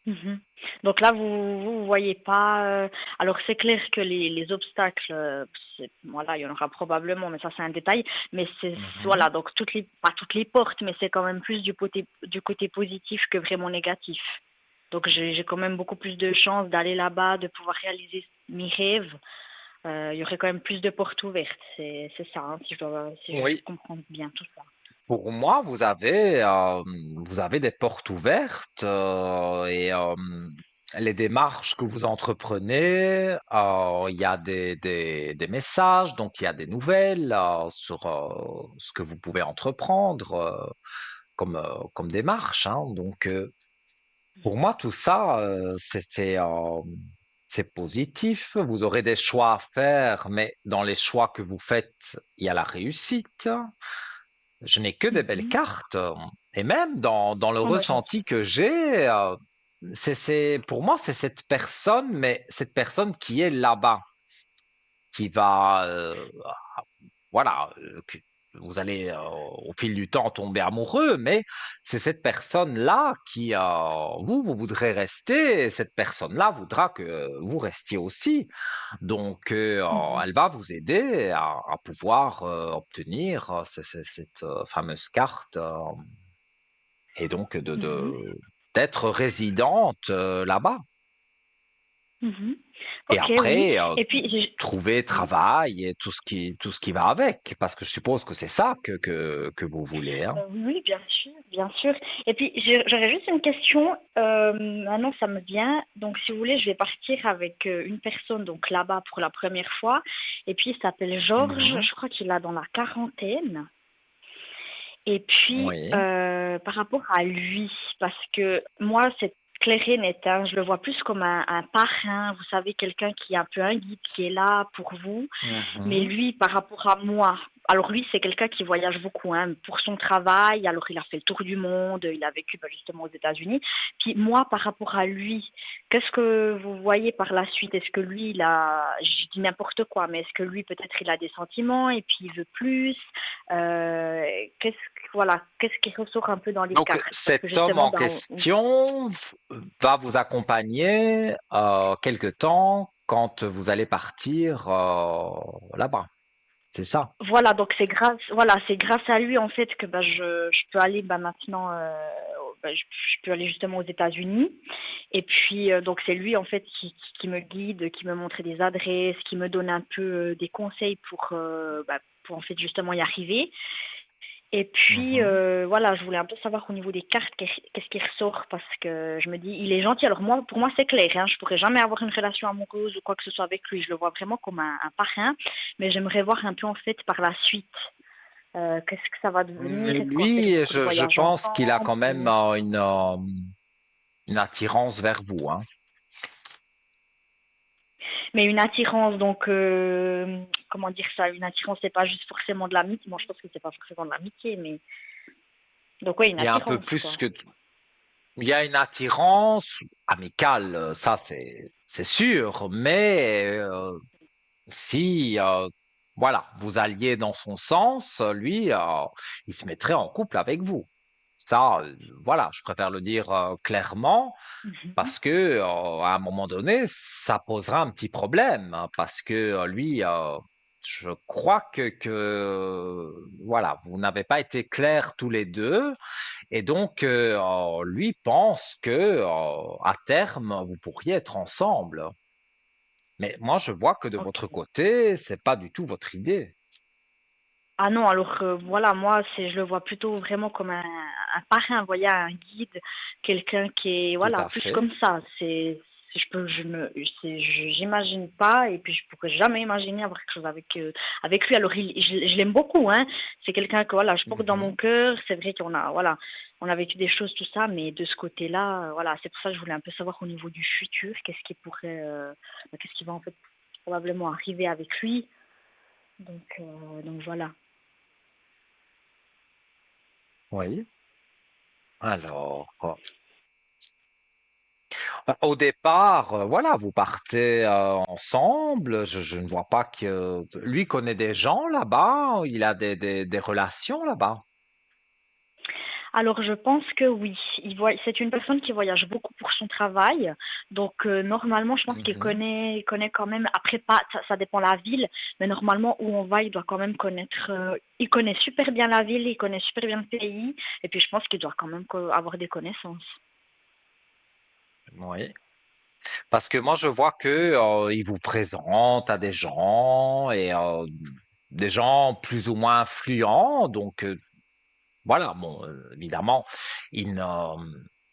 Mhm. Donc là, vous voyez pas. Alors c'est clair que les obstacles, voilà, il y en aura probablement, mais ça c'est un détail. Mais c'est Mhm. voilà, donc pas toutes les portes, mais c'est quand même plus du côté positif que vraiment négatif. Donc j'ai quand même beaucoup plus de chances d'aller là-bas, de pouvoir réaliser mes rêves. Il y aurait quand même plus de portes ouvertes. C'est ça, hein, si je Oui, comprends bien tout ça. pour moi, vous avez des portes ouvertes et les démarches que vous entreprenez, il y a des messages, donc il y a des nouvelles sur ce que vous pouvez entreprendre comme démarche, hein. Donc, pour moi, tout ça, c'est positif. Vous aurez des choix à faire, mais dans les choix que vous faites, il y a la réussite. Je n'ai que des belles Mhm. cartes. Et même dans le Oh, bah, ressenti que j'ai, pour moi, c'est cette personne, mais cette personne qui est là-bas, qui va, voilà, que vous allez au fil du temps tomber amoureux, mais c'est cette personne-là qui, vous voudrez rester, et cette personne-là voudra que vous restiez aussi. Donc, mhm. elle va vous aider à pouvoir obtenir cette fameuse carte et donc Mhm. d'être résidente là-bas. Mhm. Et Ok, oui. après, Et puis, trouver oui. travail et tout ce qui va avec, parce que je suppose que c'est ça que vous voulez, hein. Oui, bien sûr, bien sûr. Et puis, j'aurais juste une question. Maintenant, ça me vient. Donc, si vous voulez, je vais partir avec une personne donc là-bas pour la première fois. Et puis, il s'appelle Georges. Mhm. Je crois qu'il a dans la quarantaine. Et puis, Oui. par rapport à lui, parce que moi, c'est clair et net, hein, je le vois plus comme un parrain, vous savez, quelqu'un qui est un peu un guide, qui est là pour vous. Mais Mhm. lui, par rapport à moi, alors lui, c'est quelqu'un qui voyage beaucoup hein, pour son travail. Alors, il a fait le tour du monde, il a vécu bah, justement aux États-Unis. Puis moi, par rapport à lui, qu'est-ce que vous voyez par la suite? Est-ce que lui, je dis n'importe quoi, mais est-ce que lui, peut-être, il a des sentiments et puis il veut plus? Euh, qu'est-ce qui ressort un peu dans les Donc, cartes? Parce que cet homme justement, en ben, question va vous accompagner quelque temps quand vous allez partir là-bas. C'est ça. voilà, donc c'est grâce à lui en fait que bah, je peux aller bah, maintenant, bah, je peux aller justement aux États-Unis. Et puis donc c'est lui en fait qui me guide, qui me montre des adresses, qui me donne un peu des conseils pour en fait justement y arriver. Et puis Mhm. voilà, je voulais un peu savoir au niveau des cartes qu'est-ce qui ressort parce que je me dis il est gentil. Alors moi, pour moi c'est clair, hein, je pourrais jamais avoir une relation amoureuse ou quoi que ce soit avec lui. Je le vois vraiment comme un parrain, mais j'aimerais voir un peu en fait par la suite qu'est-ce que ça va devenir. Est-ce qu'on va faire Lui, beaucoup de je voyages pense qu'il a ensemble quand même ou... une attirance vers vous, hein. Mais une attirance, donc, comment dire ça? Une attirance, c'est pas juste forcément de l'amitié. Bon, je pense que c'est pas forcément de l'amitié, mais. Donc, oui, une Il y a un peu attirance, plus quoi. que il y a une attirance amicale, ça c'est sûr, mais si voilà, vous alliez dans son sens, lui, il se mettrait en couple avec vous. Ça, voilà, je préfère le dire clairement Mhm. parce que à un moment donné, ça posera un petit problème hein, parce que lui, je crois que voilà, vous n'avez pas été clairs tous les deux et donc lui pense que à terme vous pourriez être ensemble. Mais moi, je vois que de Ok. votre côté, c'est pas du tout votre idée. Ah non, alors voilà, moi, je le vois plutôt vraiment comme un parrain, vous voyez, un guide, quelqu'un qui est, Tout voilà, à plus fait. comme ça. J'imagine pas, et puis je pourrais jamais imaginer avoir quelque chose avec lui. Alors, je l'aime beaucoup, hein. C'est quelqu'un que, voilà, je porte dans mon Mhm. cœur. C'est vrai voilà, on a vécu des choses, tout ça, mais de ce côté-là, voilà, c'est pour ça que je voulais un peu savoir au niveau du futur, qu'est-ce qui va en fait probablement arriver avec lui. Donc voilà. Oui. Alors, au départ, voilà, vous partez ensemble. Je ne vois pas que lui connaît des gens là-bas. Il a des relations là-bas. Alors, je pense que oui. C'est une personne qui voyage beaucoup pour son travail. Donc, normalement, je pense Mhm. il connaît quand même. Après, pas, ça dépend de la ville, mais normalement, où on va, il doit quand même connaître. Il connaît super bien la ville, il connaît super bien le pays. Et puis, je pense qu'il doit quand même avoir des connaissances. Oui. Parce que moi, je vois que il vous présente à des gens plus ou moins influents. Donc, voilà, bon, évidemment, il ne,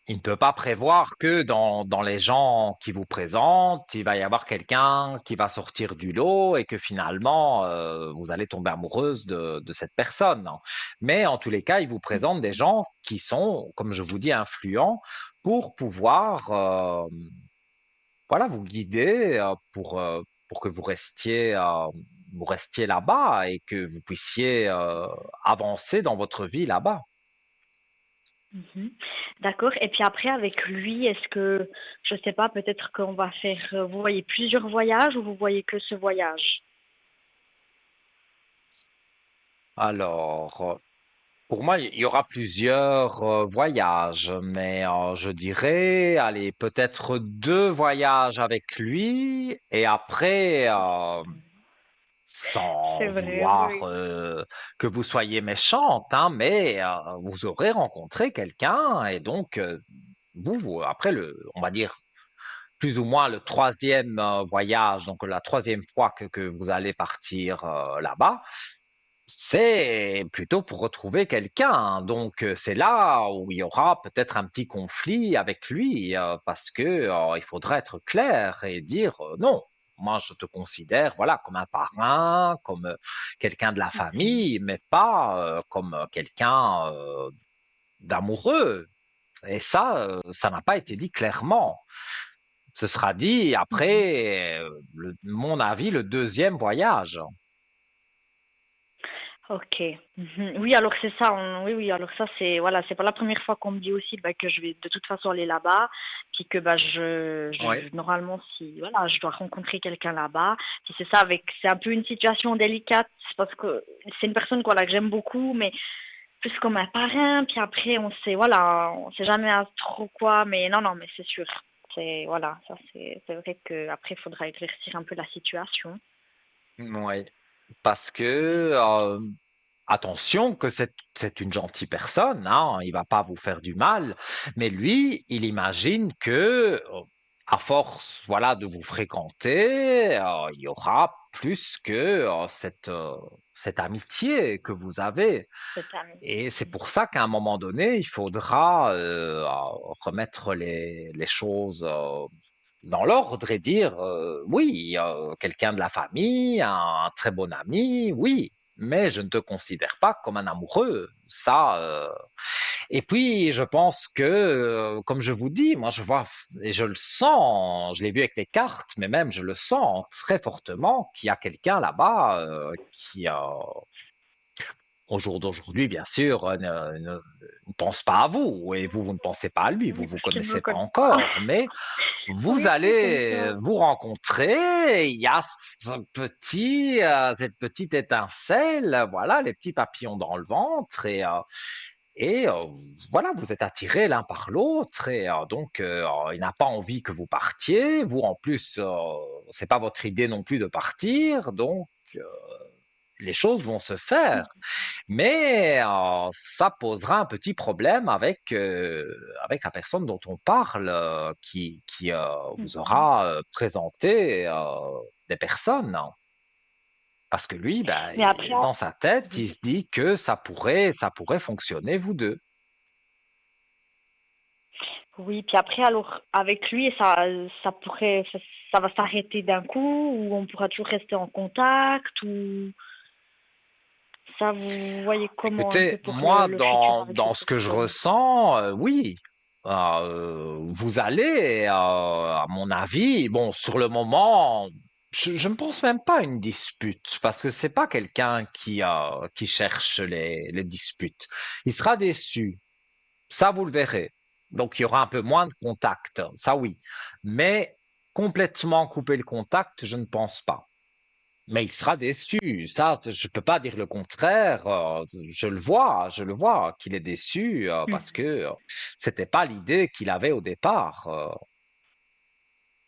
il ne peut pas prévoir que dans les gens qui vous présentent, il va y avoir quelqu'un qui va sortir du lot et que finalement, vous allez tomber amoureuse de cette personne. Mais en tous les cas, il vous présente des gens qui sont, comme je vous dis, influents pour pouvoir, voilà, vous guider pour que vous restiez là-bas et que vous puissiez avancer dans votre vie là-bas. Mhm. D'accord. Et puis après, avec lui, est-ce que, je sais pas, peut-être qu'on va faire, vous voyez plusieurs voyages ou vous voyez que ce voyage? Alors, pour moi, il y aura plusieurs voyages, mais je dirais, allez, peut-être deux voyages avec lui, et après, C'est sans vrai, vouloir oui. que vous soyez méchante, hein, mais vous aurez rencontré quelqu'un, et donc, après on va dire, plus ou moins le troisième voyage, donc la troisième fois que vous allez partir là-bas, c'est plutôt pour retrouver quelqu'un. Donc, c'est là où il y aura peut-être un petit conflit avec lui, parce que il faudra être clair et dire non. Moi, je te considère, voilà, comme un parrain, comme quelqu'un de la Mhm. famille, mais pas comme quelqu'un d'amoureux. Et ça n'a pas été dit clairement. Ce sera dit Mhm. après, mon avis, le deuxième voyage. Ok. Mhm. Oui, alors c'est ça. Oui, oui. Alors ça, c'est voilà, c'est pas la première fois qu'on me dit aussi bah, que je vais de toute façon aller là-bas, puis que bah Oui. normalement si voilà, je dois rencontrer quelqu'un là-bas. Puis c'est ça c'est un peu une situation délicate parce que c'est une personne voilà que j'aime beaucoup, mais plus comme un parrain. Puis après, on sait jamais à trop quoi, mais non, non, mais c'est sûr. C'est voilà, ça c'est vrai que après il faudra éclaircir un peu la situation. Oui. Parce que attention que c'est une gentille personne, hein, il va pas vous faire du mal, mais lui, il imagine que à force, voilà, de vous fréquenter, il y aura plus que cette amitié que vous avez. Cette amie. Et c'est pour ça qu'à un moment donné, il faudra remettre les choses dans l'ordre et dire oui, quelqu'un de la famille, un très bon ami, oui, mais je ne te considère pas comme un amoureux. Ça, et puis, je pense que, comme je vous dis, moi, je vois et je le sens, je l'ai vu avec les cartes, mais même je le sens très fortement qu'il y a quelqu'un là-bas qui, au jour d'aujourd'hui, bien sûr, ne pense pas à vous et vous ne pensez pas à lui, vous Oui, vous parce qu'il ne me connaissez pas connaît pas. encore, mais vous Oui, c'est allez ça. vous rencontrer, il y a cette petite étincelle, voilà, les petits papillons dans le ventre et voilà, vous êtes attirés l'un par l'autre et donc il n'a pas envie que vous partiez. Vous, en plus, c'est pas votre idée non plus de partir, donc euh, les choses vont se faire. Mais ça posera un petit problème avec la personne dont on parle, qui vous Mhm. aura présenté des personnes. Parce que lui, ben, Mais après, dans sa tête, il oui, se dit que ça pourrait fonctionner, vous deux. oui, puis après, alors, avec lui, ça pourrait, ça va s'arrêter d'un coup, ou on pourra toujours rester en contact, ou ça, vous voyez comment un peu Écoutez, pour moi, le futur dans, avec dans cette ce que je personne. ressens, oui. Vous allez, à mon avis, bon, sur le moment, je ne pense même pas à une dispute, parce que c'est pas quelqu'un qui cherche les disputes. Il sera déçu, ça vous le verrez. Donc il y aura un peu moins de contact, ça oui. Mais complètement couper le contact, je ne pense pas. Mais il sera déçu. Ça, je peux pas dire le contraire. Je le vois qu'il est déçu parce que Mhm. c'était pas l'idée qu'il avait au départ.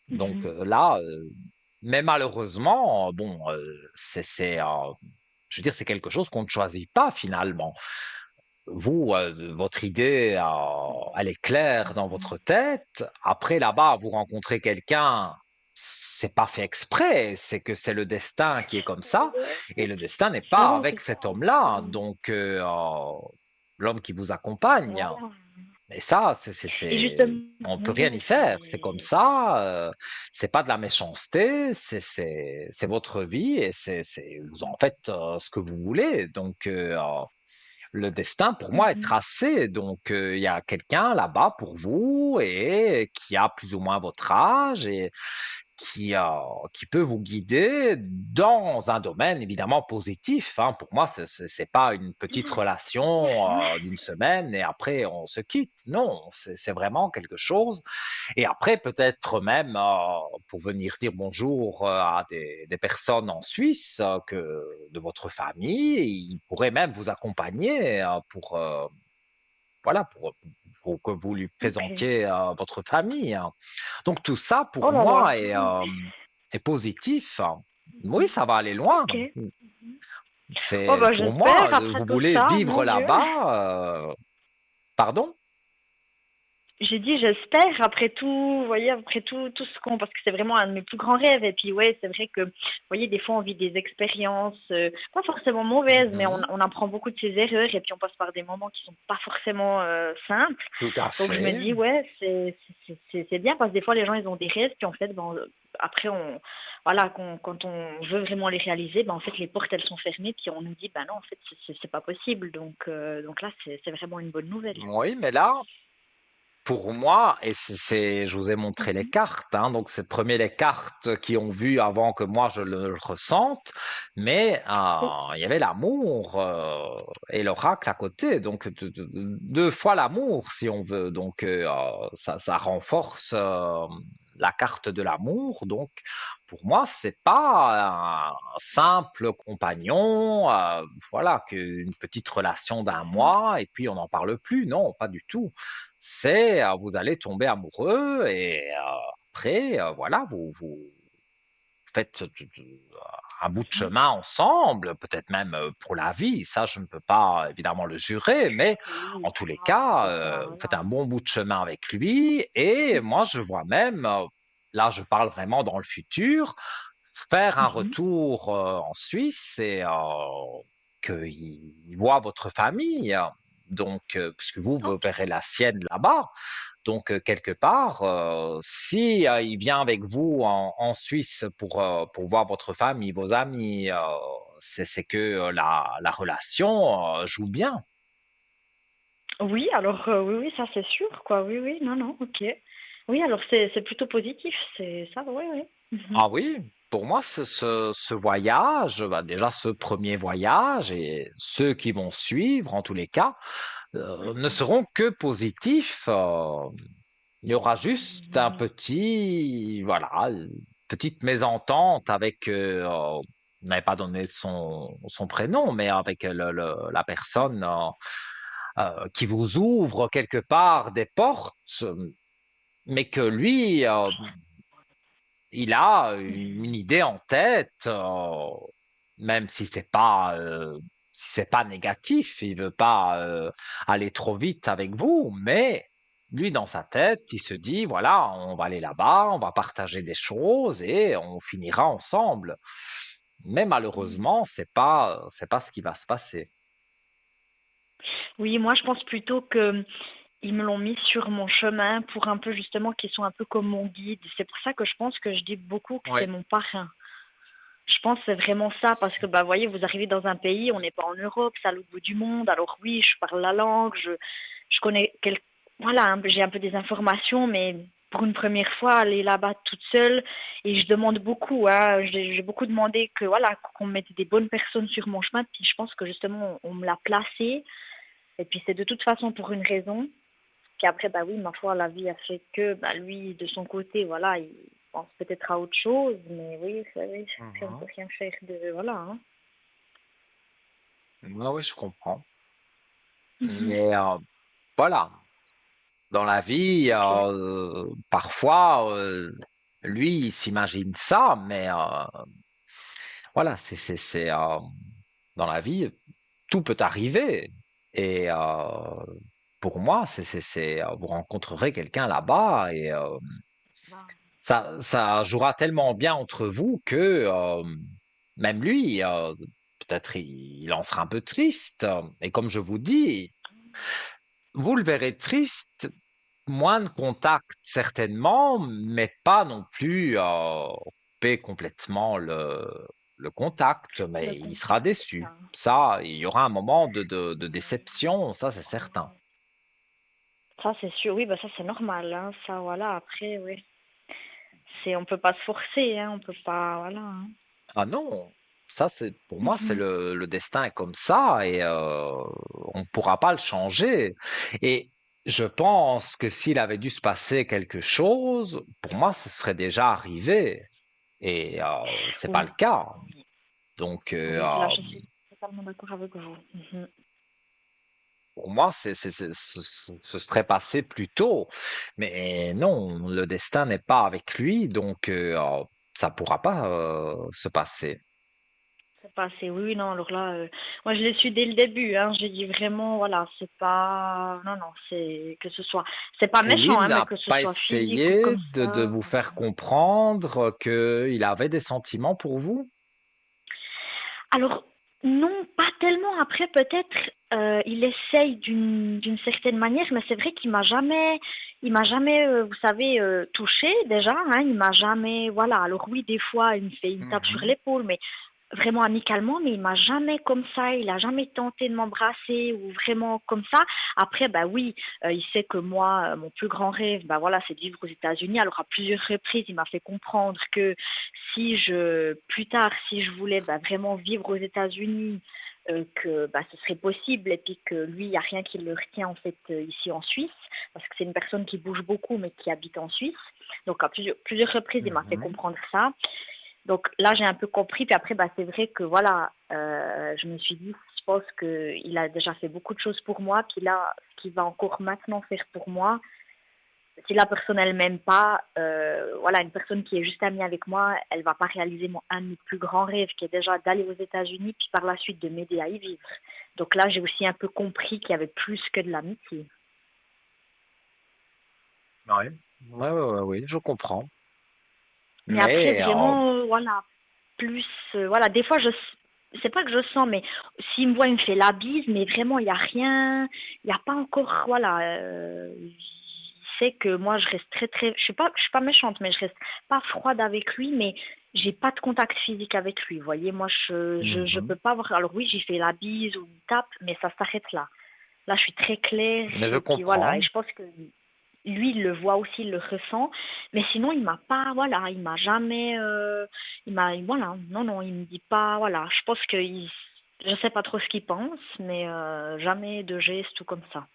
Donc Mhm. là, mais malheureusement, bon, je veux dire, c'est quelque chose qu'on ne choisit pas finalement. Vous, votre idée, elle est claire dans votre tête. Après, là-bas, vous rencontrez quelqu'un, c'est pas fait exprès, c'est que c'est le destin qui est comme ça, Ouais. et le destin n'est pas Voilà, avec c'est ça. cet homme-là, donc l'homme qui vous accompagne. Voilà. Et ça, Et justement, on peut rien y oui, faire. C'est comme mais ça. C'est pas de la méchanceté. C'est votre vie et vous en faites ce que vous voulez. Donc le destin, pour moi, est mhm. tracé. Donc, il y a quelqu'un là-bas pour vous et qui a plus ou moins votre âge et qui peut vous guider dans un domaine évidemment positif, hein. Pour moi, c'est pas une petite relation d'une semaine et après on se quitte. Non, c'est vraiment quelque chose et après, peut-être même pour venir dire bonjour à des personnes en Suisse de votre famille, ils pourraient même vous accompagner voilà, pour que vous lui Ok. présentiez votre famille, hein. Donc tout ça, Oh pour là là. moi, est positif. Oui, ça va aller loin. Ok. Oh C'est bah pour moi, j'espère après vous tout voulez ça, vivre mon Dieu. là-bas, pardon? J'ai dit j'espère après tout, vous voyez, après tout ce qu'on, parce que c'est vraiment un de mes plus grands rêves. Et puis ouais, c'est vrai que, vous voyez, des fois on vit des expériences, pas forcément mauvaises, mais Mhm. on apprend beaucoup de ses erreurs et puis on passe par des moments qui sont pas forcément simples. Tout à Donc je me fait. dis ouais, c'est bien parce que des fois les gens ils ont des rêves puis en fait ben, après voilà quand on veut vraiment les réaliser, ben en fait les portes elles sont fermées puis on nous dit ben non en fait c'est pas possible. Donc là c'est vraiment une bonne nouvelle. Oui, mais là, pour moi, et je vous ai montré les Mhm. cartes, hein, donc c'est premier les cartes qui ont vu avant que moi je le ressente, mais Oui. il y avait l'amour et l'oracle à côté, donc deux fois l'amour si on veut, donc ça renforce la carte de l'amour, donc pour moi c'est pas un simple compagnon, voilà, qu'une petite relation d'un Mhm. mois et puis on n'en parle plus, non, pas du tout. C'est vous allez tomber amoureux et après, voilà, vous faites un bout de chemin ensemble, peut-être même pour la vie. Ça, je ne peux pas évidemment le jurer, mais en Oui, tous les ça, cas, c'est ça, vous faites voilà. un bon bout de chemin avec lui. Et moi, je vois même, là, je parle vraiment dans le futur, faire un Mhm. retour en Suisse et qu'il voit votre famille. Donc, puisque vous Ok. verrez la sienne là-bas. Donc, quelque part, si il vient avec vous en Suisse pour voir votre famille, vos amis, c'est que la relation joue bien. Oui, alors oui, oui, ça c'est sûr, quoi. Oui, oui, non, non, ok. Oui, alors c'est plutôt positif, c'est ça, oui, oui. Mhm. Ah oui, pour moi, ce voyage, bah, déjà ce premier voyage et ceux qui vont suivre, en tous les cas, ne seront que positifs. Il y aura juste un petit, voilà, une petite mésentente avec, vous n'avez pas donné son prénom, mais avec la personne qui vous ouvre quelque part des portes, mais que lui, il a une idée en tête, même si c'est pas négatif, il veut pas aller trop vite avec vous, mais lui dans sa tête, il se dit voilà, on va aller là-bas, on va partager des choses et on finira ensemble. Mais malheureusement, c'est pas ce qui va se passer. Oui, moi je pense plutôt que ils me l'ont mis sur mon chemin pour un peu justement qu'ils sont un peu comme mon guide. C'est pour ça que je pense que je dis beaucoup que c'est Ouais. mon parrain. Je pense que c'est vraiment ça parce que bah voyez, vous arrivez dans un pays, on n'est pas en Europe, c'est à l'autre bout du monde. Alors oui, je parle la langue, je connais voilà, j'ai un peu des informations, mais pour une première fois, aller là-bas toute seule et je demande beaucoup. Hein, j'ai beaucoup demandé que voilà qu'on mette des bonnes personnes sur mon chemin. Puis je pense que justement on me l'a placé. Et puis c'est de toute façon pour une raison. Puis après, bah oui, ma foi, la vie a fait que bah, lui, de son côté, voilà, il pense peut-être à autre chose, mais oui, oui, si on peut Mhm. rien faire de voilà. Hein. Ouais, oui, je comprends. Mhm. Mais voilà, dans la vie, Ok. parfois, lui, il s'imagine ça, mais voilà, dans la vie, tout peut arriver. Et pour moi, vous rencontrerez quelqu'un là-bas et ça jouera tellement bien entre vous que même lui, peut-être il en sera un peu triste. Et comme je vous dis, vous le verrez triste, moins de contact certainement, mais pas non plus couper complètement le contact, Le mais il sera contact. déçu. Ah. Ça, il y aura un moment de déception, ça c'est certain. Ça, c'est sûr. Oui, bah ça, c'est normal. Hein. Ça, voilà, après, oui. On peut pas se forcer, hein. On peut pas, voilà. Hein. Ah non, ça c'est pour moi c'est Mhm. le destin est comme ça et on ne pourra pas le changer. Et je pense que s'il avait dû se passer quelque chose, pour moi ce serait déjà arrivé. Et c'est pas le Oui, cas. Donc, oui, là, je suis totalement d'accord avec vous. Mhm. pour moi, ce serait passé plus tôt. Mais non, le destin n'est pas avec lui, donc ça pourra pas se passer. C'est pas assez. Oui, oui, non, alors là, moi, je l'ai su dès le début. Hein. J'ai dit vraiment, voilà, c'est pas. Non, non, c'est que ce soit. C'est pas Et lui méchant, hein, mais n'a que ce pas soit physique ou essayé comme de ça. vous faire comprendre qu'il avait des sentiments pour vous? Alors, non, pas tellement. Après, peut-être, il essaye d'une certaine manière, mais c'est vrai qu'il m'a jamais, vous savez, touché déjà. Hein, il m'a jamais, voilà. Alors oui, des fois, il me fait une tape sur Mhm. l'épaule, mais vraiment amicalement, mais il m'a jamais comme ça. Il a jamais tenté de m'embrasser ou vraiment comme ça. Après, bah oui, il sait que moi, mon plus grand rêve, bah voilà, c'est de vivre aux États-Unis. Alors à plusieurs reprises, il m'a fait comprendre que plus tard, si je voulais bah, vraiment vivre aux États-Unis, que bah, ce serait possible et puis que lui, il n'y a rien qui le retient en fait ici en Suisse, parce que c'est une personne qui bouge beaucoup mais qui habite en Suisse. Donc à plusieurs reprises, il m'a fait Mhm. comprendre ça. Donc là, j'ai un peu compris. Puis après, bah, c'est vrai que voilà, je me suis dit, je pense qu'il a déjà fait beaucoup de choses pour moi. Puis là, ce qu'il va encore maintenant faire pour moi, si la personne elle m'aime pas, voilà, une personne qui est juste amie avec moi, elle va pas réaliser un de mes plus grands rêves, qui est déjà d'aller aux États-Unis, puis par la suite de m'aider à y vivre. Donc là, j'ai aussi un peu compris qu'il y avait plus que de l'amitié. Ouais. Ouais, ouais, ouais, oui, je comprends. Mais après, Mais vraiment, voilà. plus, voilà, des fois, c'est pas que je sens, mais s'il me voit, il me fait la bise, mais vraiment, il n'y a rien, il n'y a pas encore, voilà, il sait que moi, je reste très, très, je suis pas méchante, mais je reste pas froide avec lui, mais j'ai pas de contact physique avec lui, vous voyez, moi, je Mhm. peux pas avoir, alors oui, j'ai fait la bise ou une tape, mais ça s'arrête là. Là, je suis très claire, Mais je et puis voilà, et comprends. je pense que lui, il le voit aussi, il le ressent, mais sinon, il m'a pas, voilà, il m'a jamais, voilà, non, non, il me dit pas, voilà, je pense que je sais pas trop ce qu'il pense, mais jamais de geste ou comme ça.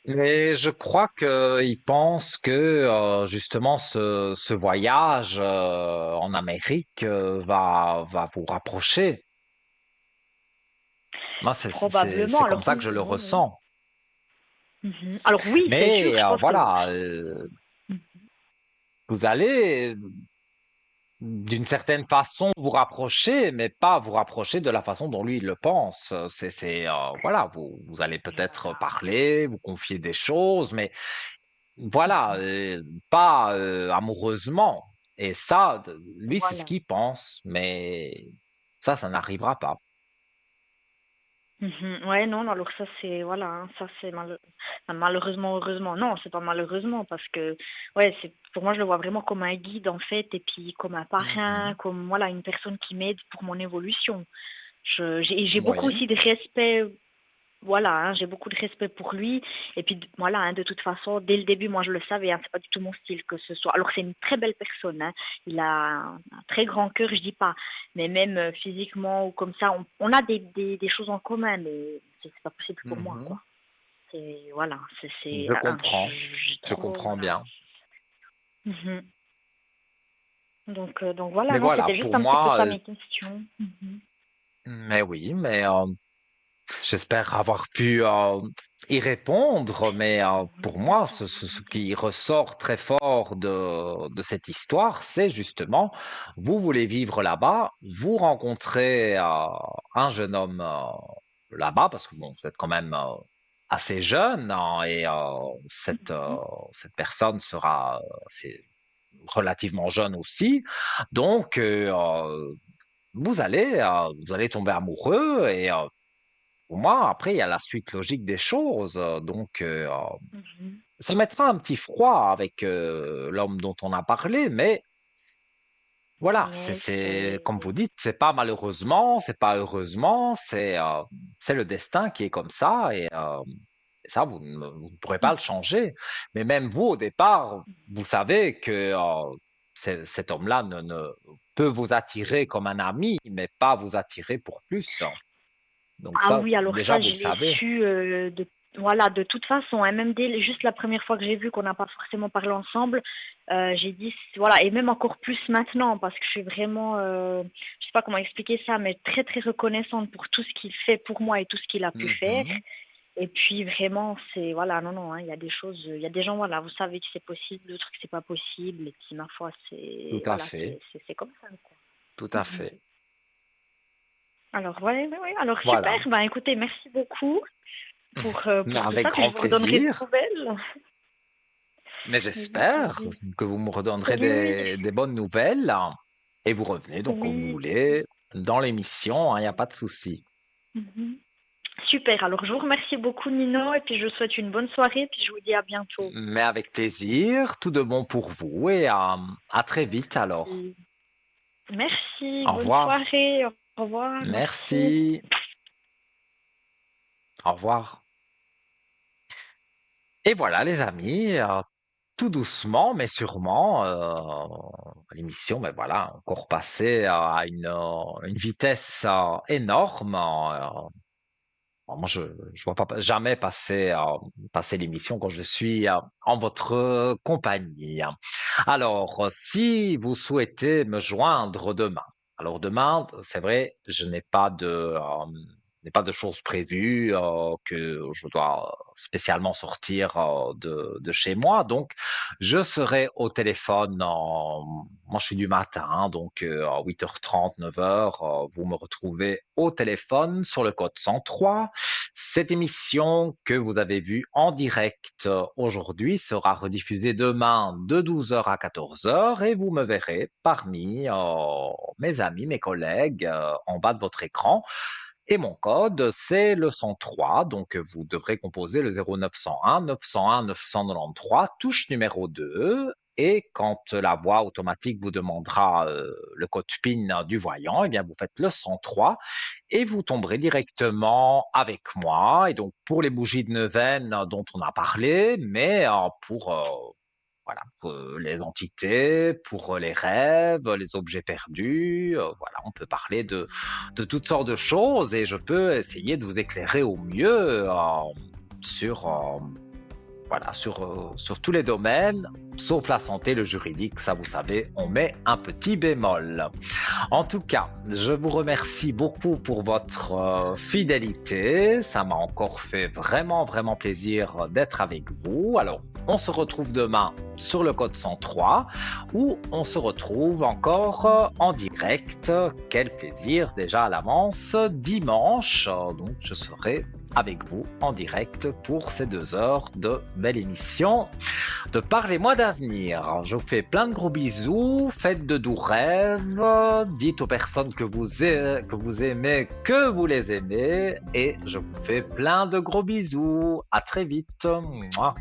Mais je crois qu'il pense que justement ce voyage en Amérique va vous rapprocher. Moi, Probablement, c'est comme alors ça que je oui, le oui, oui. ressens. Mhm. Alors oui, c'est sûr, Mais je pense que voilà, vous allez d'une certaine façon vous rapprocher, mais pas vous rapprocher de la façon dont lui il le pense. Voilà, vous allez peut-être voilà, parler, vous confier des choses, mais voilà, pas amoureusement. Et ça, lui, c'est ce voilà. qu'il pense, mais ça n'arrivera pas. Mhm. Ouais, non, alors ça c'est, voilà, hein, ça c'est malheureusement, heureusement. Non, c'est pas malheureusement parce que, ouais, c'est, pour moi je le vois vraiment comme un guide en fait et puis comme un parrain, Mhm. comme, voilà, une personne qui m'aide pour mon évolution. J'ai beaucoup Oui. aussi de respect, voilà, hein, j'ai beaucoup de respect pour lui. Et puis voilà, hein, de toute façon, dès le début, moi je le savais, hein, c'est pas du tout mon style que ce soit. Alors c'est une très belle personne, hein, il a un très grand cœur, je dis pas, mais même physiquement ou comme ça, on a des choses en commun, mais c'est pas possible pour moi, Mhm. quoi. C'est voilà, Je comprends, je je trouve comprends voilà. bien. Mhm. Donc voilà, Mais non, voilà, c'était juste pour un petit peu moi, ça mes questions. Mhm. mais oui, mais j'espère avoir pu y répondre, mais pour moi, ce qui ressort très fort de cette histoire, c'est justement, vous voulez vivre là-bas, vous rencontrez un jeune homme là-bas, parce que bon, vous êtes quand même assez jeune, hein, et cette personne sera c'est relativement jeune aussi, donc vous allez tomber amoureux et pour moi, après, il y a la suite logique des choses. Donc, Mhm. ça mettra un petit froid avec l'homme dont on a parlé, mais voilà, Mais comme c'est vous dites, c'est pas malheureusement, c'est pas heureusement, c'est le destin qui est comme ça et ça, vous ne pourrez pas le changer. Mais même vous, au départ, vous savez que cet homme-là ne peut vous attirer comme un ami, mais pas vous attirer pour plus. Donc Ah ça, oui, alors déjà, ça, vous je le l'ai savez. su voilà, de toute façon, hein, même juste la première fois que j'ai vu qu'on n'a pas forcément parlé ensemble, j'ai dit, voilà, et même encore plus maintenant, parce que je suis vraiment, je sais pas comment expliquer ça, mais très très reconnaissante pour tout ce qu'il fait pour moi et tout ce qu'il a pu faire. Mhm. Et puis vraiment, c'est, voilà, non, non, hein, il y a des choses, il y a des gens, voilà, vous savez que c'est possible, d'autres que c'est pas possible, et puis ma foi, Tout c'est, à voilà, fait, c'est comme ça, quoi. tout à Mhm. fait. Alors, ouais, ouais, ouais, alors super, Voilà. ben écoutez, merci beaucoup Mais pour tout avec ça, puis je grand vous redonnerai des plaisir. nouvelles. Mais Oui, j'espère oui, que vous me redonnerez oui, oui, des bonnes nouvelles et vous revenez donc quand vous oui. voulez dans l'émission, il n'y a pas de souci. Mhm. Super, alors je vous remercie beaucoup Nino, et puis je vous souhaite une bonne soirée, puis je vous dis à bientôt. Mais avec plaisir, tout de bon pour vous et à très vite alors. Merci. Merci, Au bonne revoir. soirée, au revoir, merci. Merci. Au revoir. Et voilà les amis, tout doucement mais sûrement, l'émission, mais voilà, encore passée à une vitesse énorme. Moi, je vois pas jamais passer l'émission quand je suis en votre compagnie. Alors, si vous souhaitez me joindre demain, alors demain, c'est vrai, je n'ai pas n'est pas de choses prévues, que je dois spécialement sortir de chez moi. Donc, je serai au téléphone. Moi, je suis du matin, hein, donc à 8h30, 9h, vous me retrouvez au téléphone sur le code 103. Cette émission que vous avez vue en direct aujourd'hui sera rediffusée demain de 12h à 14h et vous me verrez parmi mes amis, mes collègues en bas de votre écran. Et mon code, c'est le 103, donc vous devrez composer le 0901 901 993, touche numéro 2. Et quand la voix automatique vous demandera le code PIN du voyant, eh bien vous faites le 103 et vous tomberez directement avec moi. Et donc pour les bougies de neuvaine dont on a parlé, mais pour voilà, pour les entités, pour les rêves, les objets perdus, voilà, on peut parler de toutes sortes de choses et je peux essayer de vous éclairer au mieux sur, voilà, sur tous les domaines, sauf la santé, le juridique, ça vous savez, on met un petit bémol. En tout cas, je vous remercie beaucoup pour votre fidélité. Ça m'a encore fait vraiment, vraiment plaisir d'être avec vous. Alors, on se retrouve demain sur le code 103 où on se retrouve encore en direct. Quel plaisir déjà à l'avance. Dimanche, donc je serai avec vous en direct pour ces 2 heures de belle émission de Parlez-moi d'avenir. Je vous fais plein de gros bisous, faites de doux rêves, dites aux personnes que vous aimez que vous les aimez et je vous fais plein de gros bisous. À très vite. Mouah.